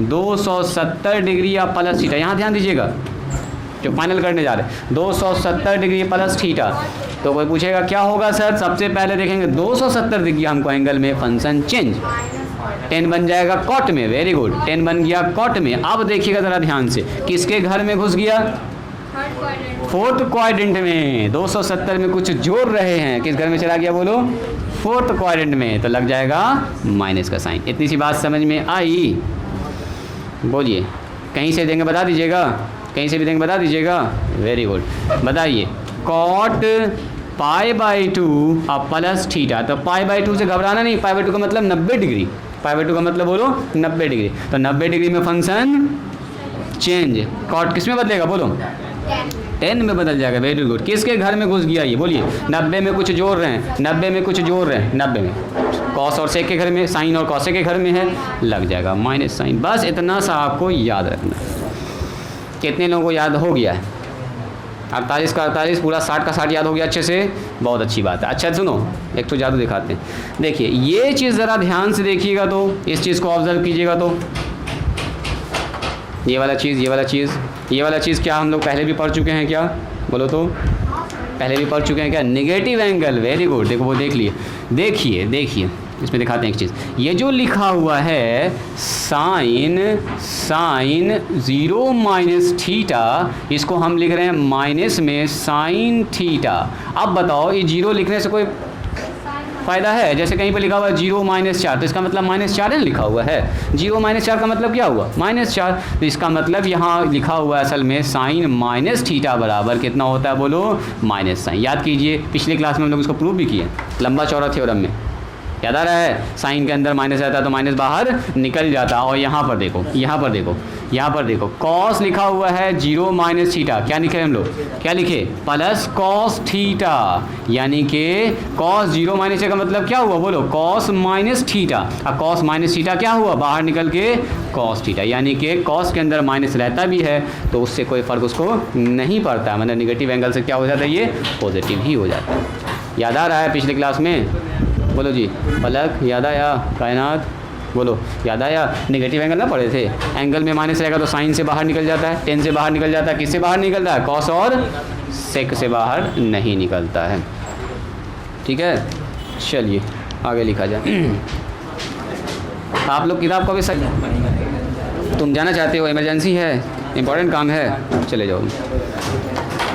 270 डिग्री या प्लस थीटा, यहाँ ध्यान दीजिएगा जो फाइनल करने जा रहे हैं, 270 डिग्री प्लस थीटा, तो कोई पूछेगा क्या होगा सर, सबसे पहले देखेंगे 270 डिग्री हमको एंगल में फंक्शन चेंज, 10 बन जाएगा कॉट में, वेरी गुड, 10 बन गया कॉट में। अब देखिएगा ज़रा ध्यान से, किसके घर में घुस गया, फोर्थ क्वाड्रेंट में, 270 में कुछ जोड़ रहे हैं, किस घर में चला गया बोलो, फोर्थ क्वाड्रेंट में, तो लग जाएगा माइनस का साइन। इतनी सी बात समझ में आई, बोलिए, कहीं से देंगे बता दीजिएगा, कहीं से भी देंगे बता दीजिएगा, वेरी गुड, बताइए कॉट π/2 अब प्लस थीटा, तो π/2 से घबराना नहीं, π/2 का मतलब 90 डिग्री, π/2 का मतलब बोलो 90 डिग्री, तो 90 डिग्री में फंक्शन चेंज, कॉट किस में बदलेगा बोलो, 10 में बदल जाएगा, वेरी गुड। किसके घर में घुस गया ये बोलिए, 90 में कुछ जोड़ रहे हैं, 90 में कुछ जोड़ रहे हैं, 90 में कॉस और सेक के घर में, साइन और कॉसेक के घर में है, लग जाएगा माइनस साइन। बस इतना सा आपको याद रखना। कितने लोगों को याद हो गया है? 48 का 48, पूरा 60 का 60 याद हो गया अच्छे से, बहुत अच्छी बात है। अच्छा सुनो, एक तो जादू दिखाते हैं, देखिए ये चीज़ ज़रा ध्यान से देखिएगा, तो इस चीज़ को ऑब्जर्व कीजिएगा, तो ये वाला चीज़ क्या हम लोग पहले भी पढ़ चुके हैं क्या, बोलो तो पहले भी पढ़ चुके हैं क्या, नेगेटिव एंगल, वेरी गुड, देखो वो देख लिए, देखिए इसमें दिखाते हैं एक चीज़, ये जो लिखा हुआ है साइन 0 माइनस थीटा, इसको हम लिख रहे हैं माइनस में साइन थीटा। अब बताओ ये 0 लिखने से कोई फ़ायदा है? जैसे कहीं पर लिखा हुआ है 0 माइनस 4, तो इसका मतलब -4 लिखा हुआ है, 0 माइनस 4 का मतलब क्या हुआ, -4, तो इसका मतलब यहाँ लिखा हुआ है असल में साइन माइनस थीटा बराबर कितना होता है बोलो, माइनस साइन। याद कीजिए पिछली क्लास में हम लोग इसको प्रूव भी किए, लंबा चौड़ा थ्योरम में, याद आ रहा है, साइन के अंदर माइनस रहता है तो माइनस बाहर निकल जाता। और यहाँ पर देखो कॉस लिखा हुआ है 0 माइनस थीटा, क्या लिखे हम लोग, क्या लिखे, प्लस कॉस थीटा, यानी कि कॉस 0 माइनस थीटा का मतलब क्या हुआ बोलो, कॉस माइनस थीटा, और कॉस माइनस थीटा क्या हुआ, बाहर निकल के कॉस थीटा, यानी कि कॉस के अंदर माइनस रहता भी है तो उससे कोई फ़र्क उसको नहीं पड़ता, मतलब निगेटिव एंगल से क्या हो जाता है, ये पॉजिटिव ही हो जाता है। याद आ रहा है पिछली क्लास में, बोलो जी, पलक याद आया, कायनात बोलो याद आया, नेगेटिव एंगल ना पढ़े थे, एंगल में माइनस रहेगा तो साइन से बाहर निकल जाता है, 10 से बाहर निकल जाता है, किससे बाहर निकलता है, कॉस और सेक से बाहर नहीं निकलता है। ठीक है, चलिए आगे लिखा जाए। आप लोग किताब को भी तुम जाना चाहते हो, इमरजेंसी है, इम्पोर्टेंट काम है, चले जाओ।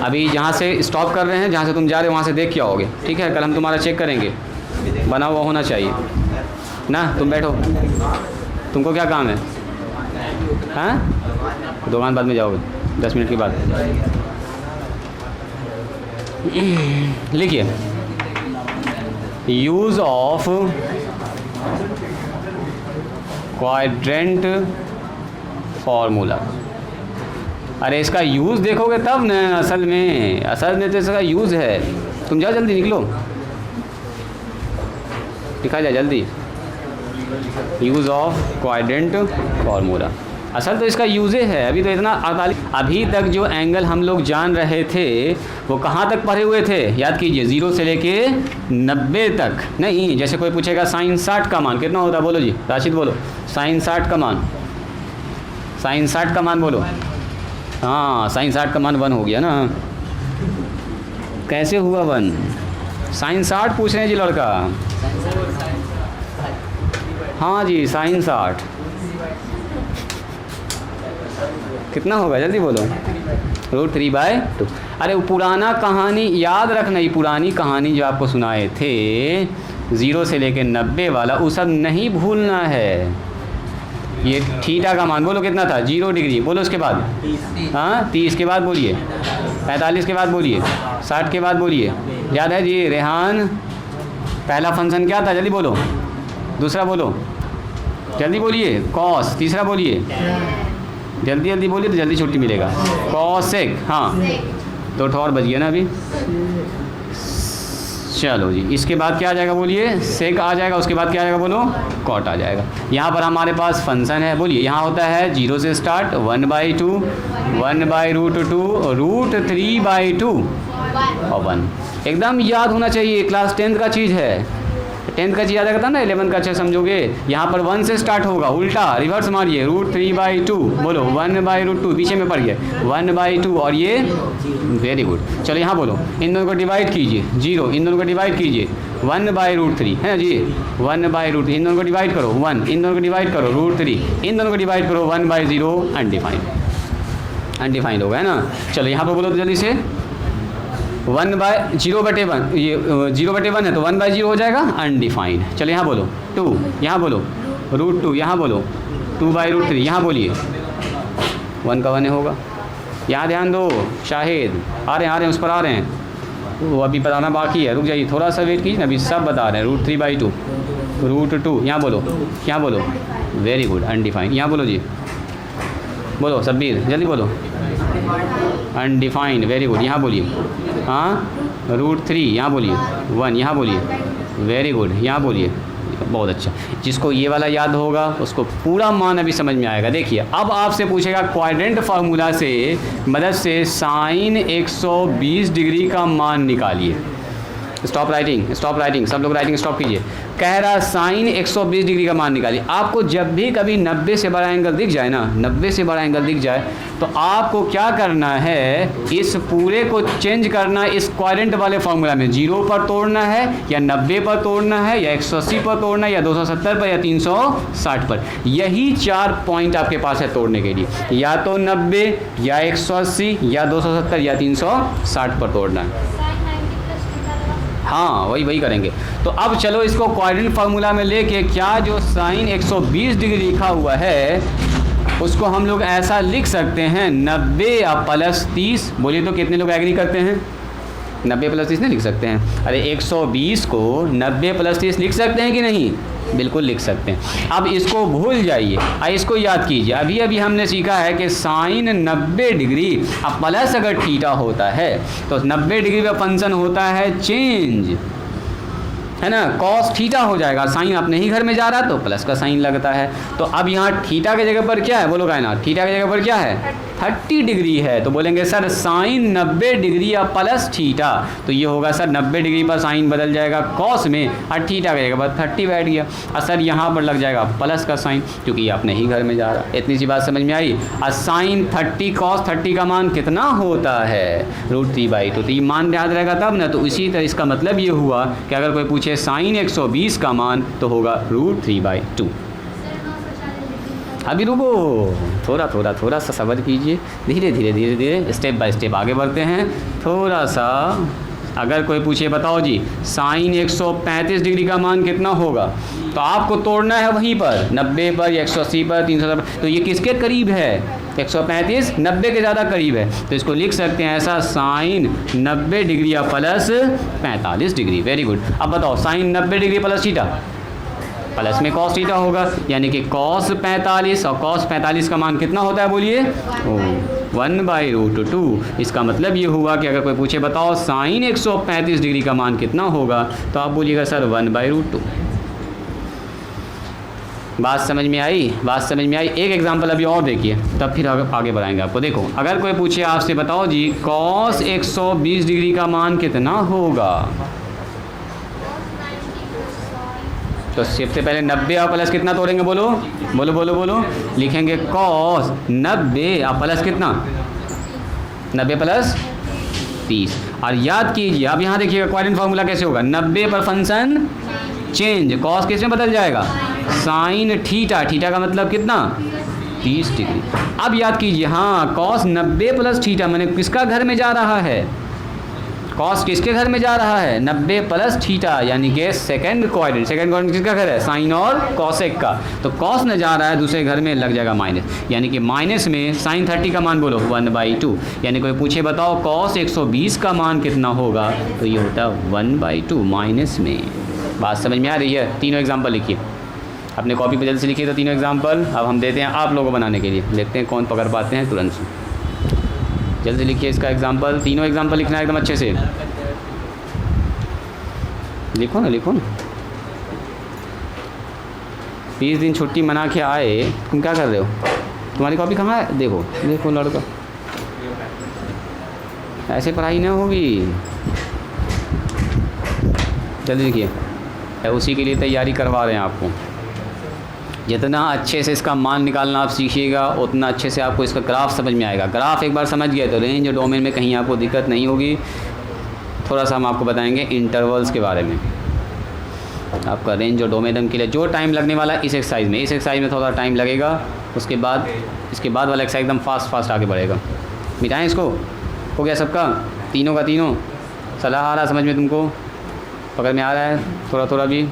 अभी जहाँ से स्टॉप कर रहे हैं, जहाँ से तुम जा रहे हो वहाँ से देख के आओगे, ठीक है, कल हम तुम्हारा चेक करेंगे, बना हुआ होना चाहिए ना। तुम बैठो, तुमको क्या काम है, हाँ, दुकान बाद में जाओगे 10 मिनट के बाद। लिखिए, यूज़ ऑफ क्वाड्रेंट फॉर्मूला। अरे इसका यूज़ देखोगे तब न, असल में तो इसका यूज़ है। तुम जाओ जल्दी निकलो, दिखा जाए जल्दी। यूज़ ऑफ क्वाड्रेंट फॉर्मूला, असल तो इसका यूज़े है। अभी तो इतना 48, अभी तक जो एंगल हम लोग जान रहे थे वो कहाँ तक पढ़े हुए थे, याद कीजिए, 0 से लेके 90 तक नहीं। जैसे कोई पूछेगा साइन 60 का मान कितना होता है, बोलो जी, राशिद बोलो, साइन 60 का मान, साइन 60 का मान बोलो। हाँ, साइन 60 का मान 1 हो गया ना। कैसे हुआ 1? साइन 60 पूछ रहे हैं जी लड़का। हाँ जी, साइन 60 कितना होगा, जल्दी बोलो। √3/2। अरे वो पुराना कहानी याद रखना, ये पुरानी कहानी जो आपको सुनाए थे 0 से लेके 90 वाला, वो सब नहीं भूलना है। ये थीटा का मान बोलो कितना था, 0 डिग्री बोलो। उसके बाद हाँ 30 के बाद बोलिए, 45 के बाद बोलिए, 60 के बाद बोलिए। याद है जी रेहान? पहला फंक्शन क्या था, जल्दी बोलो। दूसरा बोलो, जल्दी बोलिए। कॉस। तीसरा बोलिए, जल्दी जल्दी बोलिए तो जल्दी छुट्टी मिलेगा। कॉसेक। हाँ, तो और बच गया ना अभी। चलो जी, इसके बाद क्या आ जाएगा बोलिए, सेक आ जाएगा। उसके बाद क्या आ जाएगा बोलो, कॉट आ जाएगा। यहाँ पर हमारे पास फंक्शन है, बोलिए। यहाँ होता है 0 से स्टार्ट 1/2, 1/√2, √3/2 और 1। एकदम याद होना चाहिए, क्लास 10th का चीज़ है। 10th का चीज़ याद रखता ना, 11th का अच्छे समझोगे। यहाँ पर 1 से स्टार्ट होगा, उल्टा रिवर्स मारिए, √3/2 बोलो, 1/√2 पीछे में पड़ गया, 1/2 और ये वेरी गुड। चलो यहाँ बोलो, इन दोनों को डिवाइड कीजिए, 0 इन दोनों को डिवाइड कीजिए, 1/√3 है ना जी, 1/√3 इन दोनों को डिवाइड करो, 1 इन दोनों को डिवाइड करो, √3 इन दोनों को डिवाइड करो, 1/0 अनडिफाइंड होगा, है ना। चलो यहाँ पर बोलो तो जल्दी से, 1/0/1, ये 0/1 है तो 1/0 हो जाएगा, अनडिफाइंड। चलो यहाँ बोलो 2, यहाँ बोलो √2, यहाँ बोलो 2/√3, यहाँ बोलिए 1 का 1 होगा। यहाँ ध्यान दो शाहिद, आ रहे हैं उस पर आ रहे हैं, वो अभी बताना बाकी है, रुक जाइए थोड़ा सा वेट कीजिए ना, अभी सब बता रहे हैं। √3/2, √2, यहाँ बोलो, यहाँ बोलो, वेरी गुड, अनडिफाइंड। यहाँ बोलो जी, बोलो सब्बीर जल्दी बोलो, अनडिफाइंड, वेरी गुड। यहाँ बोलिए, हाँ √3, यहाँ बोलिए 1, यहाँ बोलिए, वेरी गुड, यहाँ बोलिए, बहुत अच्छा। जिसको ये वाला याद होगा उसको पूरा मान अभी समझ में आएगा। देखिए अब आपसे पूछेगा क्वाड्रेंट फार्मूला से मदद से साइन 120 डिग्री का मान निकालिए। स्टॉप राइटिंग, स्टॉप राइटिंग, सब लोग राइटिंग स्टॉप कीजिए। कह रहा साइन 120 डिग्री का मान निकालिए। आपको जब भी कभी 90 से बड़ा एंगल दिख जाए ना, 90 से बड़ा एंगल दिख जाए तो आपको क्या करना है, इस पूरे को चेंज करना इस क्वाड्रेंट वाले फार्मूला में। 0 पर तोड़ना है या 90 पर तोड़ना है या 180 पर तोड़ना है या 270 पर या 360 पर। यही 4 पॉइंट आपके पास है तोड़ने के लिए, या तो 90 या 180 या 270 या 360 पर तोड़ना है। हाँ वही करेंगे। तो अब चलो इसको क्वाड्रेंट फार्मूला में लेके क्या जो साइन 120 डिग्री लिखा हुआ है उसको हम लोग ऐसा लिख सकते हैं 90 + 30। बोलिए तो कितने लोग एग्री करते हैं? 90 + 30 नहीं लिख सकते हैं? अरे 120 को 90 + 30 लिख सकते हैं कि नहीं? बिल्कुल लिख सकते हैं। अब इसको भूल जाइए, इसको याद कीजिए। अभी अभी हमने सीखा है कि साइन 90 डिग्री, अब प्लस अगर थीटा होता है तो 90 डिग्री का फंक्शन होता है चेंज, है ना, कॉस थीटा हो जाएगा। साइन अपने ही घर में जा रहा है तो प्लस का साइन लगता है। तो अब यहाँ थीटा की जगह पर क्या है, बोलो गायना, थीटा की जगह पर क्या है, 30 डिग्री है। तो बोलेंगे सर साइन 90 डिग्री या प्लस थीटा, तो ये होगा सर 90 डिग्री पर साइन बदल जाएगा कॉस में और थीटा की जगह पर 30 बैठ गया। और सर यहाँ पर लग जाएगा प्लस का साइन क्योंकि ये अपने ही घर में जा रहा है। इतनी सी बात समझ में आई। और साइन 30 कॉस 30 का मान कितना होता है, √3/2। तो ये मान याद रहेगा तब ना। तो इसी तरह इसका मतलब ये हुआ कि अगर कोई पूछे साइन 120 का मान तो होगा √3/2। अभी रुको, थोड़ा सा सब्र कीजिए, धीरे स्टेप बाय स्टेप आगे बढ़ते हैं। थोड़ा सा अगर कोई पूछे बताओ जी साइन 135 डिग्री का मान कितना होगा, तो आपको तोड़ना है वहीं पर 90 पर या 180 पर 300 पर। तो ये किसके करीब है, 135 90 के ज़्यादा करीब है। तो इसको लिख सकते हैं ऐसा साइन 90 डिग्री या प्लस 45 डिग्री। Very good. अब बताओ sine 90 degree plus theta, plus में कॉस थीटा होगा, यानी कि कॉस 45, और कॉस 45 का मान कितना होता है बोलिए? 1/√2। इसका मतलब ये हुआ कि अगर कोई पूछे बताओ साइन 135 डिग्री का मान कितना होगा, तो आप बोलिएगा सर 1/√2। बात समझ में आई? बात समझ में आई? एक एग्जांपल अभी और देखिए, तब फिर आगे बढ़ाएंगे आपको। देखो, अगर कोई पूछे आपसे बताओ जी कॉस 120 डिग्री का मान कितना होगा, तो सबसे पहले 90 और प्लस कितना तोड़ेंगे? बोलो बोलो बोलो बोलो। लिखेंगे कॉस 90 और प्लस कितना? 90 प्लस 30। और याद कीजिए, अब यहाँ देखिएगा क्वाड्रेंट फार्मूला कैसे होगा। 90 पर फंक्शन चेंज, कॉस किस में बदल जाएगा? Sine theta. थीटा का मतलब कितना? 30 डिग्री। अब याद कीजिए, हाँ कॉस 90 प्लस थीटा मैंने किसका घर में जा रहा है? कॉस किसके घर में जा रहा है? 90 प्लस थीटा, यानी कि सेकंड क्वाड्रेंट। सेकंड क्वाड्रेंट किसका घर है? साइन और कॉसेक का। तो कॉस न जा रहा है दूसरे घर में, लग जाएगा माइनस, यानी कि माइनस में साइन 30 का मान बोलो 1/2। यानी कोई पूछे बताओ कॉस 120 का मान कितना होगा, तो ये होता है 1/2 माइनस में। बात समझ में आ रही है? तीनों एग्जाम्पल लिखिए अपने कॉपी पर, जल्दी से लिखिए। तो तीनों एग्जाम्पल अब हम देते हैं आप लोगों को बनाने के लिए, देखते हैं कौन पकड़ पाते हैं तुरंत से। जल्दी लिखिए इसका एग्जाम्पल, तीनों एग्जाम्पल लिखना है एकदम अच्छे से। लिखो ना, लिखो ना। 20 दिन छुट्टी मना के आए, तुम क्या कर रहे हो? तुम्हारी कॉपी कहाँ है? देखो देखो लड़का, ऐसे पढ़ाई ना होगी। जल्दी लिखिए, उसी के लिए तैयारी करवा रहे हैं आपको। जितना अच्छे से इसका मान निकालना आप सीखिएगा, उतना अच्छे से आपको इसका ग्राफ समझ में आएगा। ग्राफ एक बार समझ गए तो रेंज और डोमेन में कहीं आपको दिक्कत नहीं होगी। थोड़ा सा हम आपको बताएंगे इंटरवल्स के बारे में। आपका रेंज और डोमेन के लिए जो टाइम लगने वाला है इस एक्सरसाइज में, इस एक्सरसाइज में थोड़ा टाइम लगेगा, उसके बाद इसके बाद वाला एक्सरसाइज एकदम फास्ट आगे बढ़ेगा। मिटाएँ इसको, हो गया सबका? तीनों का तीनों सलाह आ रहा समझ में? तुमको पकड़ में आ रहा है थोड़ा थोड़ा भी?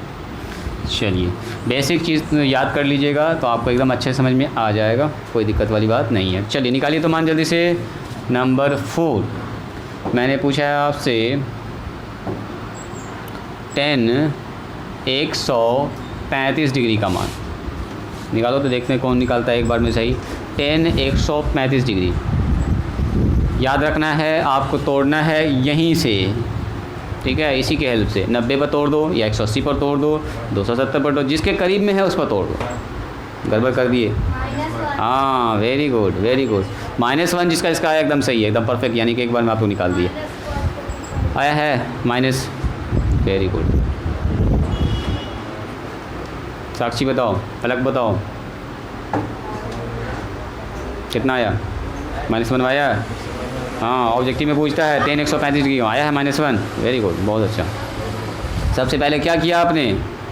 चलिए, बेसिक चीज़ याद कर लीजिएगा तो आपको एकदम अच्छे समझ में आ जाएगा, कोई दिक्कत वाली बात नहीं है। चलिए निकालिए तो मान जल्दी से। नंबर 4 मैंने पूछा है आपसे 10 135 डिग्री का मान निकालो, तो देखते हैं कौन निकालता है एक बार में सही। 10 135 डिग्री याद रखना है, आपको तोड़ना है यहीं से, ठीक है? इसी के हेल्प से 90 पर तोड़ दो, या 180 पर तोड़ दो, 270 पर तोड़, जिसके करीब में है उस पर तोड़ दो। गड़बड़ कर दिए? हाँ, वेरी गुड वेरी गुड। -1 जिसका इसका आया एकदम सही है, एकदम परफेक्ट, यानी कि एक बार में आपको निकाल दिए। आया है माइनस, वेरी गुड। साक्षी बताओ, अलग बताओ, कितना आया? -1 आया? हाँ, ऑब्जेक्टिव में पूछता है 10 135 डिग्री आया है -1, वेरी गुड, बहुत अच्छा। सबसे पहले क्या किया आपने?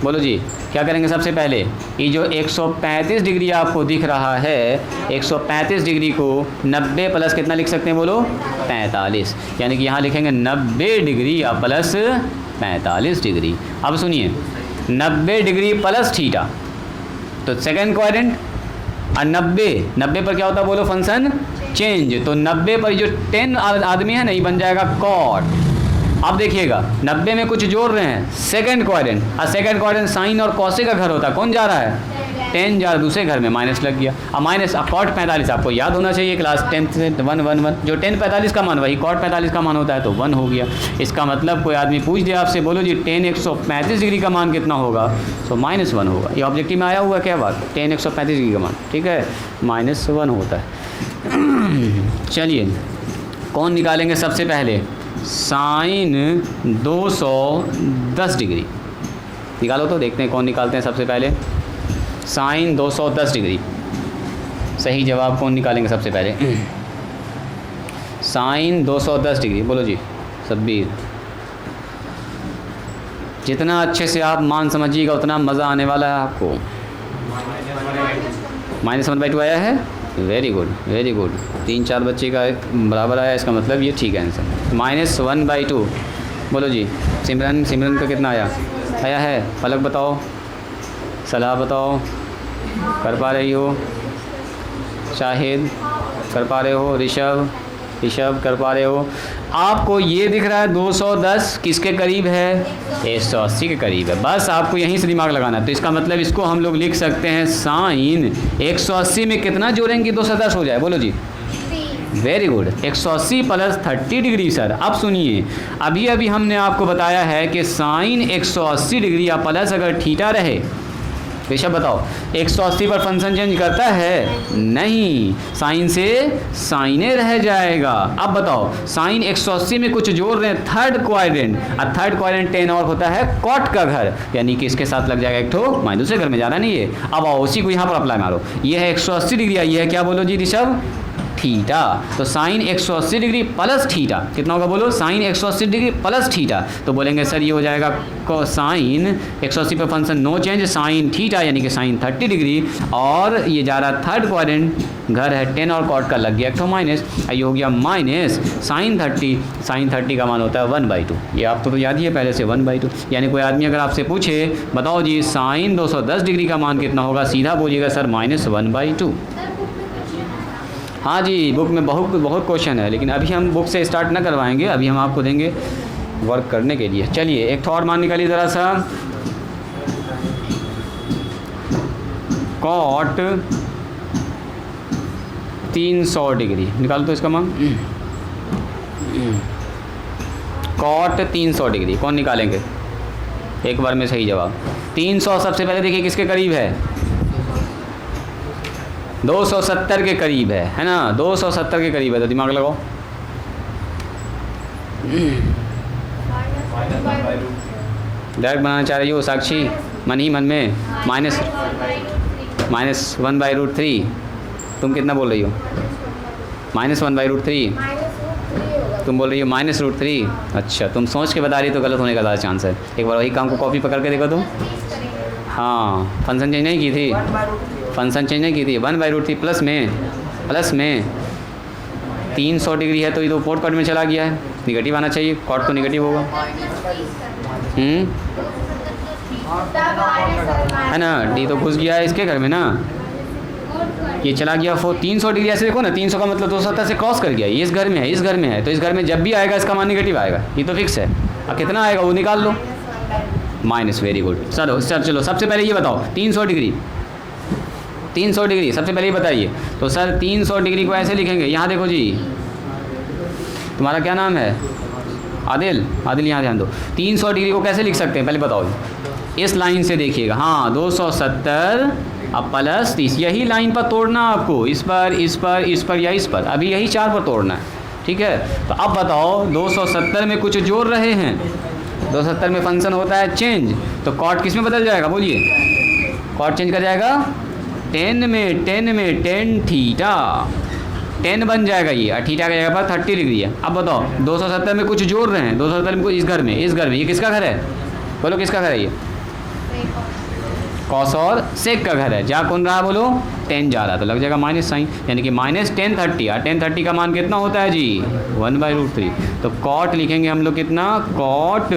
बोलो जी, क्या करेंगे सबसे पहले? ये जो 135 डिग्री आपको दिख रहा है, 135 डिग्री को 90 प्लस कितना लिख सकते हैं? बोलो 45, यानी कि यहाँ लिखेंगे 90 डिग्री या प्लस 45 डिग्री। अब सुनिए, 90 डिग्री प्लस थीटा, तो सेकंड क्वाड्रेंट, और 90 पर क्या होता है? बोलो फंक्शन चेंज। तो 90 पर जो 10 आदमी है ना, ये बन जाएगा कॉट। अब देखिएगा 90 में कुछ जोड़ रहे हैं, सेकंड क्वाड्रेंट, और सेकंड क्वाड्रेंट साइन और कॉसे का घर होता है, कौन जा रहा है? 10 जा रहा है, दूसरे घर में माइनस लग गया। अब माइनस, अब कॉट 45 आपको याद होना चाहिए क्लास 10 से 1 1 1, जो 10 45 का मान वही कॉट 45 का मान होता है, तो 1 हो गया। इसका मतलब कोई आदमी पूछ दे आपसे, बोलो जी 10 135 डिग्री का मान कितना होगा, तो -1 होगा। ये ऑब्जेक्टिव में आया हुआ क्या बात? 10 135 डिग्री का मान, ठीक है, -1 होता है। चलिए, कौन निकालेंगे सबसे पहले? साइन 210 डिग्री निकालो, तो देखते हैं कौन निकालते हैं सबसे पहले। साइन 210 डिग्री, सही जवाब कौन निकालेंगे सबसे पहले? साइन 210 डिग्री, बोलो जी सब्बीर। जितना अच्छे से आप मान समझिएगा उतना मज़ा आने वाला है आपको। -1/2 आया है, वेरी गुड वेरी गुड। 3-4 बच्चे का बराबर आया, इसका मतलब ये ठीक है आंसर। -1/2, बोलो जी सिमरन का कितना आया? आया है? फलक बताओ, सलाह बताओ, कर पा रही हो? शाहिद कर पा रहे हो? ऋषभ कर पा रहे हो? आपको ये दिख रहा है 210 किसके करीब है, 180 के करीब है। बस आपको यहीं से दिमाग लगाना है। तो इसका मतलब इसको हम लोग लिख सकते हैं साइन 180 में कितना जोड़ेंगे 210 हो जाए, बोलो जी। Very good, 180 plus 30 degree sir. अब सुनिए, अभी अभी हमने आपको बताया है कि साइन 180 डिग्री या प्लस अगर थीटा रहे, बेशक बताओ 180 पर फंक्शन चेंज करता है नहीं, साइन से साइने रह जाएगा। अब बताओ साइन 180 में कुछ जोड़ रहे हैं थर्ड क्वाड्रेंट, और थर्ड क्वाड्रेंट 10 और होता है कॉट का घर, यानी कि इसके साथ लग जाएगा एक ठो माइनस के घर में जाना नहीं है। अब आओ उसी को यहाँ पर अप्लाई मारो, ये है 180 डिग्री, ये है क्या बोलो जी ऋषभ, थीटा। तो साइन 180 डिग्री प्लस थीटा कितना होगा बोलो, साइन 180 डिग्री प्लस थीटा। तो बोलेंगे सर ये हो जाएगा साइन 180 पे function no change, sine theta यानी कि साइन 30 डिग्री, और ये जा रहा थर्ड क्वाड्रेंट घर है 10 और कॉट का लग गया एक तो माइनस, ये हो गया माइनस साइन 30। साइन 30 का मान होता है 1/2, ये आपको तो याद ही है पहले से 1/2। यानी कोई आदमी अगर आपसे पूछे बताओ जी साइन 210 डिग्री का मान कितना होगा, सीधा बोलिएगा सर -1/2। हाँ जी, बुक में बहुत क्वेश्चन है, लेकिन अभी हम बुक से स्टार्ट ना करवाएंगे, अभी हम आपको देंगे वर्क करने के लिए। चलिए एक और मान निकालिए ज़रा सा, कॉट 300 डिग्री निकाल तो इसका मान, कॉट 300 डिग्री कौन निकालेंगे एक बार में सही जवाब। 300 सबसे पहले देखिए किसके करीब है, 270 के करीब है ना, 270 के करीब है, तो दिमाग लगाओ। डायरेक्ट बनाना चाह रही हो साक्षी, मन ही मन में, -1/√3। तुम कितना बोल रही हो, -1/√3, तुम बोल रही हो -√3। अच्छा, तुम सोच के बता रही तो गलत होने का ज़्यादा चांस है। एक बार वही काम को कॉपी पकड़ के देखो तुम। हाँ, फंक्शन चेंज नहीं की थी, फंक्शन चेंज नहीं की थी, 1/√3 प्लस में 300 डिग्री है तो ये तो फोर्थ कॉट में चला गया है, निगेटिव आना चाहिए, कॉट तो निगेटिव होगा है ना, डी तो घुस गया है इसके घर में ना, ये चला गया 300 डिग्री। ऐसे देखो ना, 300 का मतलब 270 से क्रॉस कर गया, ये इस घर में है, इस घर में है, तो इस घर में जब भी आएगा इसका मान निगेटिव आएगा, ये तो फिक्स है। अब कितना आएगा वो निकाल लो, माइनस। Very good. चलो सबसे पहले ये बताओ 300 डिग्री सबसे पहले ये बताइए। तो सर 300 डिग्री को ऐसे लिखेंगे, यहाँ देखो जी, तुम्हारा क्या नाम है, आदिल, यहाँ ध्यान दो। 300 डिग्री को कैसे लिख सकते हैं पहले बताओ, इस लाइन से देखिएगा, हाँ 270 अब प्लस 30, यही लाइन पर तोड़ना आपको, इस पर या इस पर, अभी यही 4 पर तोड़ना है, ठीक है। तो अब बताओ 270 में कुछ जोड़ रहे हैं, 270 में फंक्शन होता है चेंज, तो कॉट किस में बदल जाएगा बोलिए, कॉट चेंज कर जाएगा 10 में 10 थीटा, 10 बन जाएगा ये, और थीटा का जगह पर 30 डिग्री है। अब बताओ 270 में कुछ जोड़ रहे हैं, 270 में कुछ इस घर में, ये किसका घर है बोलो, किसका घर है ये, कॉस और सेक का घर है। जा कौन रहा बोलो, 10 जा रहा, तो लग जाएगा माइनस साइन, यानी कि -1030, और 1030 का मान कितना होता है जी 1/√3। तो कॉट लिखेंगे हम लोग कितना, कॉट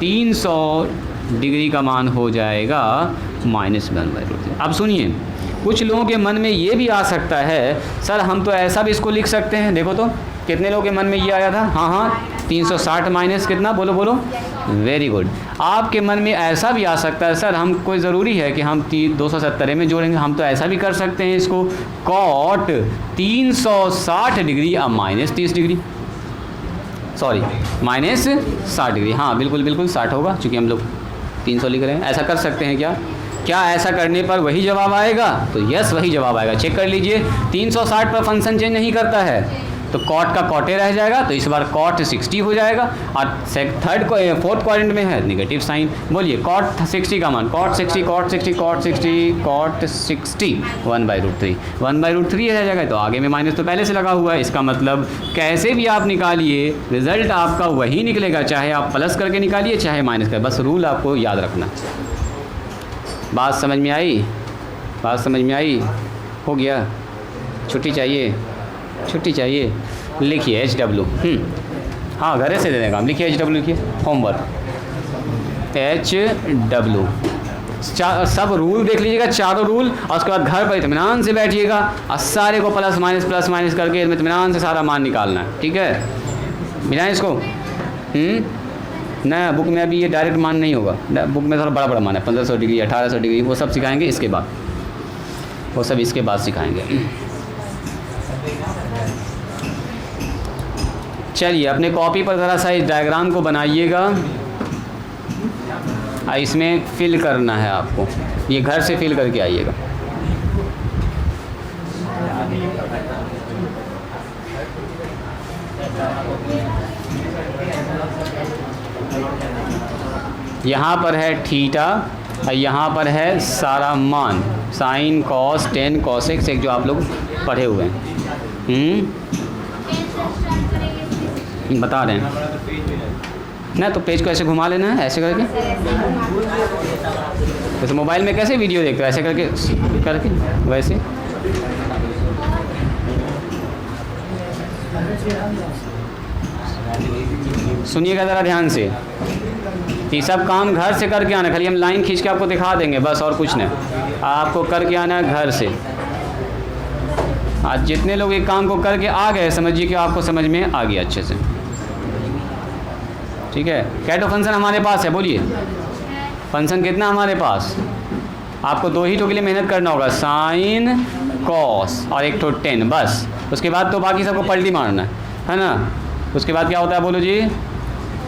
300 डिग्री का मान हो जाएगा -1/√3। अब सुनिए, कुछ लोगों के मन में ये भी आ सकता है सर हम तो ऐसा भी इसको लिख सकते हैं, देखो तो कितने लोगों के मन में ये आया था, हाँ 360 माइनस कितना बोलो, वेरी गुड। आपके मन में ऐसा भी आ सकता है सर हम कोई ज़रूरी है कि हम 270 में जोड़ेंगे, हम तो ऐसा भी कर सकते हैं इसको, कॉट 360 डिग्री अब -30 डिग्री, सॉरी -60 डिग्री, हाँ बिल्कुल 60 होगा, चूँकि हम लोग 300 लिख रहे हैं। ऐसा कर सकते हैं क्या ऐसा करने पर वही जवाब आएगा, तो यस वही जवाब आएगा। चेक कर लीजिए, 360 पर फंक्शन चेंज नहीं करता है, तो कॉट का कॉटे रह जाएगा, तो इस बार कॉट 60 हो जाएगा, और फोर्थ क्वाड्रेंट में है निगेटिव साइन, बोलिए कॉट 60 का मान, कॉट 60 1/√3 रह जाएगा, तो आगे में माइनस तो पहले से लगा हुआ है, इसका मतलब कैसे भी आप निकालिए रिजल्ट आपका वही निकलेगा, चाहे आप प्लस करके निकालिए चाहे माइनस कर, बस रूल आपको याद रखना। बात समझ में आई, हो गया, छुट्टी चाहिए, लिखिए HW, हाँ घरे से दे देगा, लिखिए HW, लिखिए होमवर्क HW, सब रूल देख लीजिएगा, चारों रूल, और उसके बाद घर पर इत्मीनान से बैठिएगा और सारे को प्लस माइनस करके इत्मीनान से सारा मान निकालना है, ठीक है। मिलाएं इसको। ना बुक में अभी ये डायरेक्ट मान नहीं होगा, बुक में थोड़ा बड़ा बड़ा मान है, 1500 डिग्री 1800 डिग्री, वो सब सिखाएंगे इसके बाद, वो सब इसके बाद सिखाएंगे। चलिए अपने कॉपी पर ज़रा सा इस डायग्राम को बनाइएगा, इसमें फिल करना है आपको, ये घर से फिल करके आइएगा। यहाँ पर है थीटा और यहाँ पर है सारा मान, sine cos tan cosec sec जो आप लोग पढ़े हुए हैं। बता रहे हैं ना, तो पेज को ऐसे घुमा लेना है, ऐसे करके, जैसे मोबाइल में कैसे वीडियो देखते हो, ऐसे करके करके वैसे। सुनिएगा ज़रा ध्यान से, ये सब काम घर से करके आना, खाली हम लाइन खींच के आपको दिखा देंगे बस, और कुछ नहीं, आपको करके आना है घर से। आज जितने लोग एक काम को करके आ गए, समझिए कि आपको समझ में आ गया अच्छे से, ठीक है। कैटो फंक्शन हमारे पास है, बोलिए फंक्शन कितना हमारे पास, आपको दो ही तो के लिए मेहनत करना होगा, साइन कॉस और एक तो टेन, बस। उसके बाद तो बाकी सबको पलटी मारना है ना। उसके बाद क्या होता है बोलो जी,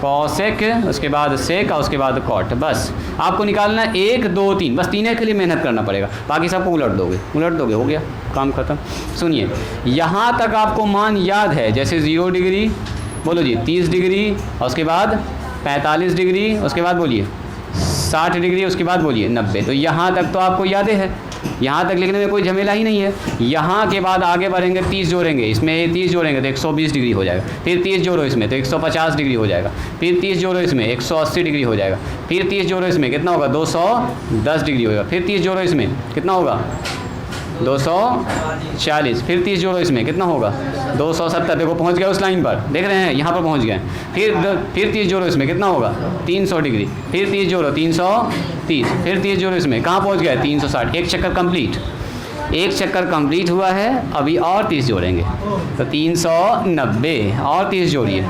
कॉसेक, उसके बाद सेक और उसके बाद कॉट, बस आपको निकालना 1 2 3, बस 3 के लिए मेहनत करना पड़ेगा, बाकी सबको उलट दोगे, हो गया काम खत्म। सुनिए यहाँ तक आपको मान याद है, जैसे 0 डिग्री, बोलो जी 30 डिग्री, और उसके बाद 45 डिग्री, उसके बाद बोलिए 60 डिग्री, उसके बाद बोलिए 90। तो यहाँ तक तो आपको याद है, यहाँ तक लिखने में कोई झमेला ही नहीं है। यहाँ के बाद आगे बढ़ेंगे, 30 जोड़ेंगे, इसमें 30 जोड़ेंगे तो 120 डिग्री हो जाएगा, फिर 30 जोड़ो इसमें तो 150 डिग्री हो जाएगा, फिर 30 जोड़ो इसमें 180 डिग्री हो जाएगा, फिर 30 जोड़ो इसमें कितना होगा 210 डिग्री होगा, फिर 30 जोड़ो इसमें कितना होगा 240, फिर 30 जोड़ो इसमें कितना होगा 270। देखो पहुंच गए उस लाइन पर, देख रहे हैं यहाँ पर पहुंच गए। फिर 30 जोड़ो इसमें कितना होगा 300 डिग्री, फिर 30 जोड़ो 330, फिर 30 जोड़ो इसमें कहाँ पहुंच गए 360। एक चक्कर कंप्लीट, एक चक्कर कंप्लीट हुआ है, अभी और 30 जोड़ेंगे तो 390, और 30 जोड़िए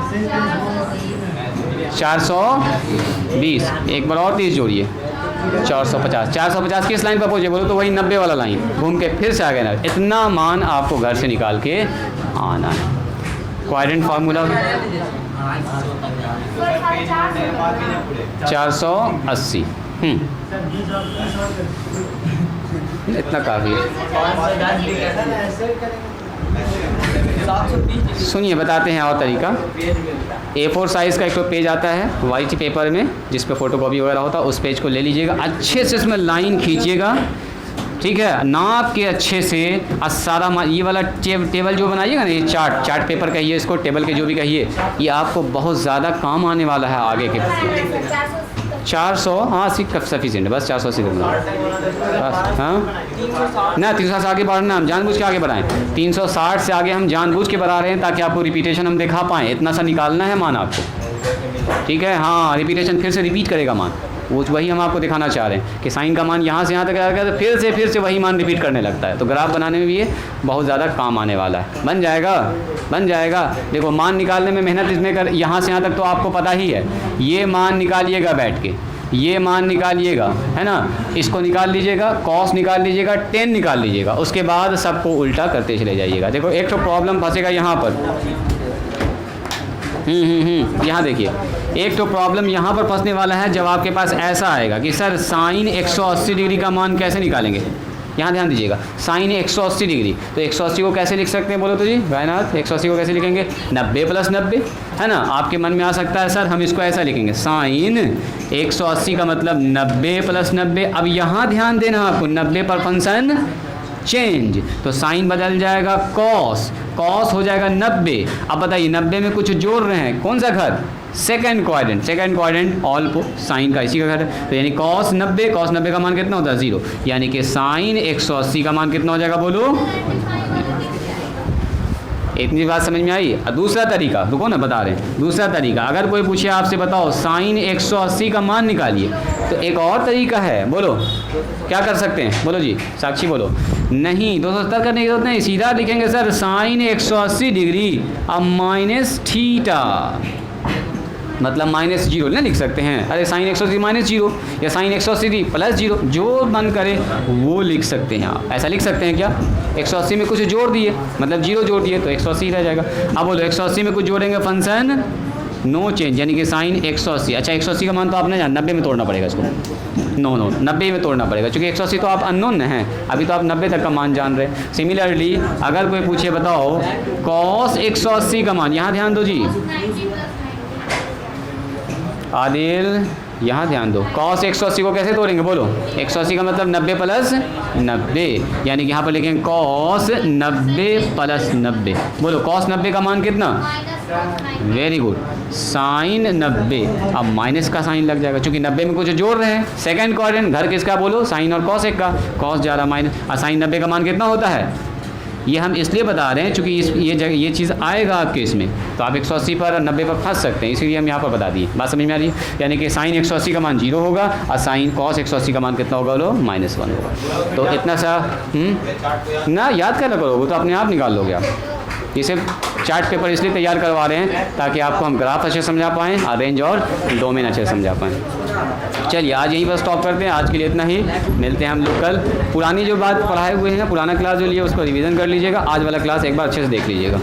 420, एक बार और 30 जोड़िए 450। 450 किस लाइन पर पहुंचे बोलो तो वही 90 वाला लाइन, घूम के फिर से आ गए ना। इतना मान आपको घर से निकाल के आना है। क्वाड्रेंट फार्मूला 480, इतना काफ़ी है। सुनिए बताते हैं और तरीका। A4 साइज़ का एक तो पेज आता है वाइट पेपर में, जिस पे फोटोकॉपी वगैरह होता है, उस पेज को ले लीजिएगा, अच्छे से इसमें लाइन खींचिएगा, ठीक है, नाप के अच्छे से। और सारा ये वाला टेबल जो बनाइएगा ना, ये चार्ट पेपर कहिए इसको, टेबल के जो भी कहिए, ये आपको बहुत ज़्यादा काम आने वाला है आगे के। 400 हाँ सफिशिएंट, बस 480 बस हाँ ना। 360 से आगे बढ़ना, हम जानबूझ के आगे बढ़ाएं, 360 से आगे हम जानबूझ के बढ़ा रहे हैं ताकि आपको रिपीटेशन हम दिखा पाएँ। इतना सा निकालना है मान आपको, ठीक है। हाँ रिपीटेशन फिर से रिपीट करेगा मान, वही हम आपको दिखाना चाह रहे हैं कि साइन का मान यहाँ से यहाँ तक आएगा तो फिर से वही मान रिपीट करने लगता है। तो ग्राफ बनाने में भी ये बहुत ज़्यादा काम आने वाला है। बन जाएगा। देखो मान निकालने में मेहनत इसमें कर, यहाँ से यहाँ तक तो आपको पता ही है। ये मान निकालिएगा बैठ के, ये मान निकालिएगा, है ना, इसको निकाल लीजिएगा, कॉस निकाल लीजिएगा, टेन निकाल लीजिएगा, उसके बाद सबको उल्टा करते चले जाइएगा। देखो एक तो प्रॉब्लम फंसेगा यहाँ पर, यहाँ देखिए, एक तो प्रॉब्लम यहाँ पर फंसने वाला है जब आपके पास ऐसा आएगा कि सर साइन 180 डिग्री का मान कैसे निकालेंगे। यहाँ ध्यान दीजिएगा, साइन 180 डिग्री, तो 180 को कैसे लिख सकते हैं बोलो तो जी वैनाथ, 180 को कैसे लिखेंगे 90 + 90, है ना। आपके मन में आ सकता है सर हम इसको ऐसा लिखेंगे, साइन 180 का मतलब 90 + 90। अब यहाँ ध्यान देना आपको, 90 पर फंक्शन चेंज, तो साइन बदल जाएगा कॉस हो जाएगा 90। अब बताइए 90 में कुछ जोड़ रहे हैं, कौन सा घर, सेकंड क्वाड्रेंट ऑल साइन का इसी का घर है। तो यानी cos 90 का मान कितना होता है 0, यानी कि साइन 180 का मान कितना हो जाएगा बोलो। इतनी बात समझ में आई। दूसरा तरीका, रुको ना बता रहे हैं, दूसरा तरीका, अगर कोई पूछे आपसे बताओ साइन 180 का मान निकालिए, तो एक और तरीका है, बोलो क्या कर सकते हैं, बोलो जी, साक्षी बोलो। नहीं, 270 करने की जरूरत नहीं, सीधा लिखेंगे सर साइन 180 डिग्री अब माइनस थीटा, मतलब माइनस जीरो ना लिख सकते हैं। अरे साइन 180 माइनस जीरो या साइन 180 प्लस जीरो, जो मन करे वो लिख सकते हैं आप। ऐसा लिख सकते हैं क्या, 180 में कुछ जोड़ दिए मतलब जीरो जोड़ दिए तो 180 रह जाएगा। अब बोलो 180 में कुछ जोड़ेंगे फंक्शन नो चेंज, यानी कि साइन 180। अच्छा 180 का मान तो आपने जान 90 में तोड़ना पड़ेगा इसको, नो 90 में तोड़ना पड़ेगा, क्योंकि 180 तो आप अननोन हैं, अभी तो आप 90 तक का मान जान रहे हैं। सिमिलरली अगर कोई पूछे बताओ कॉस 180 का मान, यहाँ ध्यान दो जी आदिल, यहाँ ध्यान दो, कॉस 180 को कैसे तोड़ेंगे बोलो, 180 का मतलब 90 प्लस 90, यानी कि यहाँ पर लिखेंगे कॉस 90 प्लस 90। बोलो कॉस 90 का मान कितना, वेरी गुड, साइन 90। अब माइनस का साइन लग जाएगा क्योंकि 90 में कुछ जोड़ रहे हैं। सेकंड क्वाड्रेंट घर किसका बोलो, साइन और कॉस एक का, कॉस जा रहा माइनस, और साइन 90 का मान कितना होता है, ये हम इसलिए बता रहे हैं क्योंकि ये चीज़ आएगा आपके इसमें, तो आप 180 पर और 90 पर फंस सकते हैं, इसलिए हम यहाँ पर बता दिए। बात समझ में आ रही है, यानी कि साइन 180 का मान 0 होगा और साइन कॉस 180 का मान कितना होगा बोलो, -1 होगा। तो इतना सा ना याद करना करो, वो तो अपने आप निकाल लोगे आप। ये सिर्फ चार्ट पेपर इसलिए तैयार करवा रहे हैं ताकि आपको हम ग्राफ अच्छे समझा पाएँ और रेंज और डोमेन अच्छे समझा पाएँ। चलिए आज यहीं पर स्टॉप करते हैं, आज के लिए इतना ही, मिलते हैं हम लोग कल। पुरानी जो बात पढ़ाए हुए हैं, पुराना क्लास जो लिया उसको रिवीजन कर लीजिएगा, आज वाला क्लास एक बार अच्छे से देख लीजिएगा।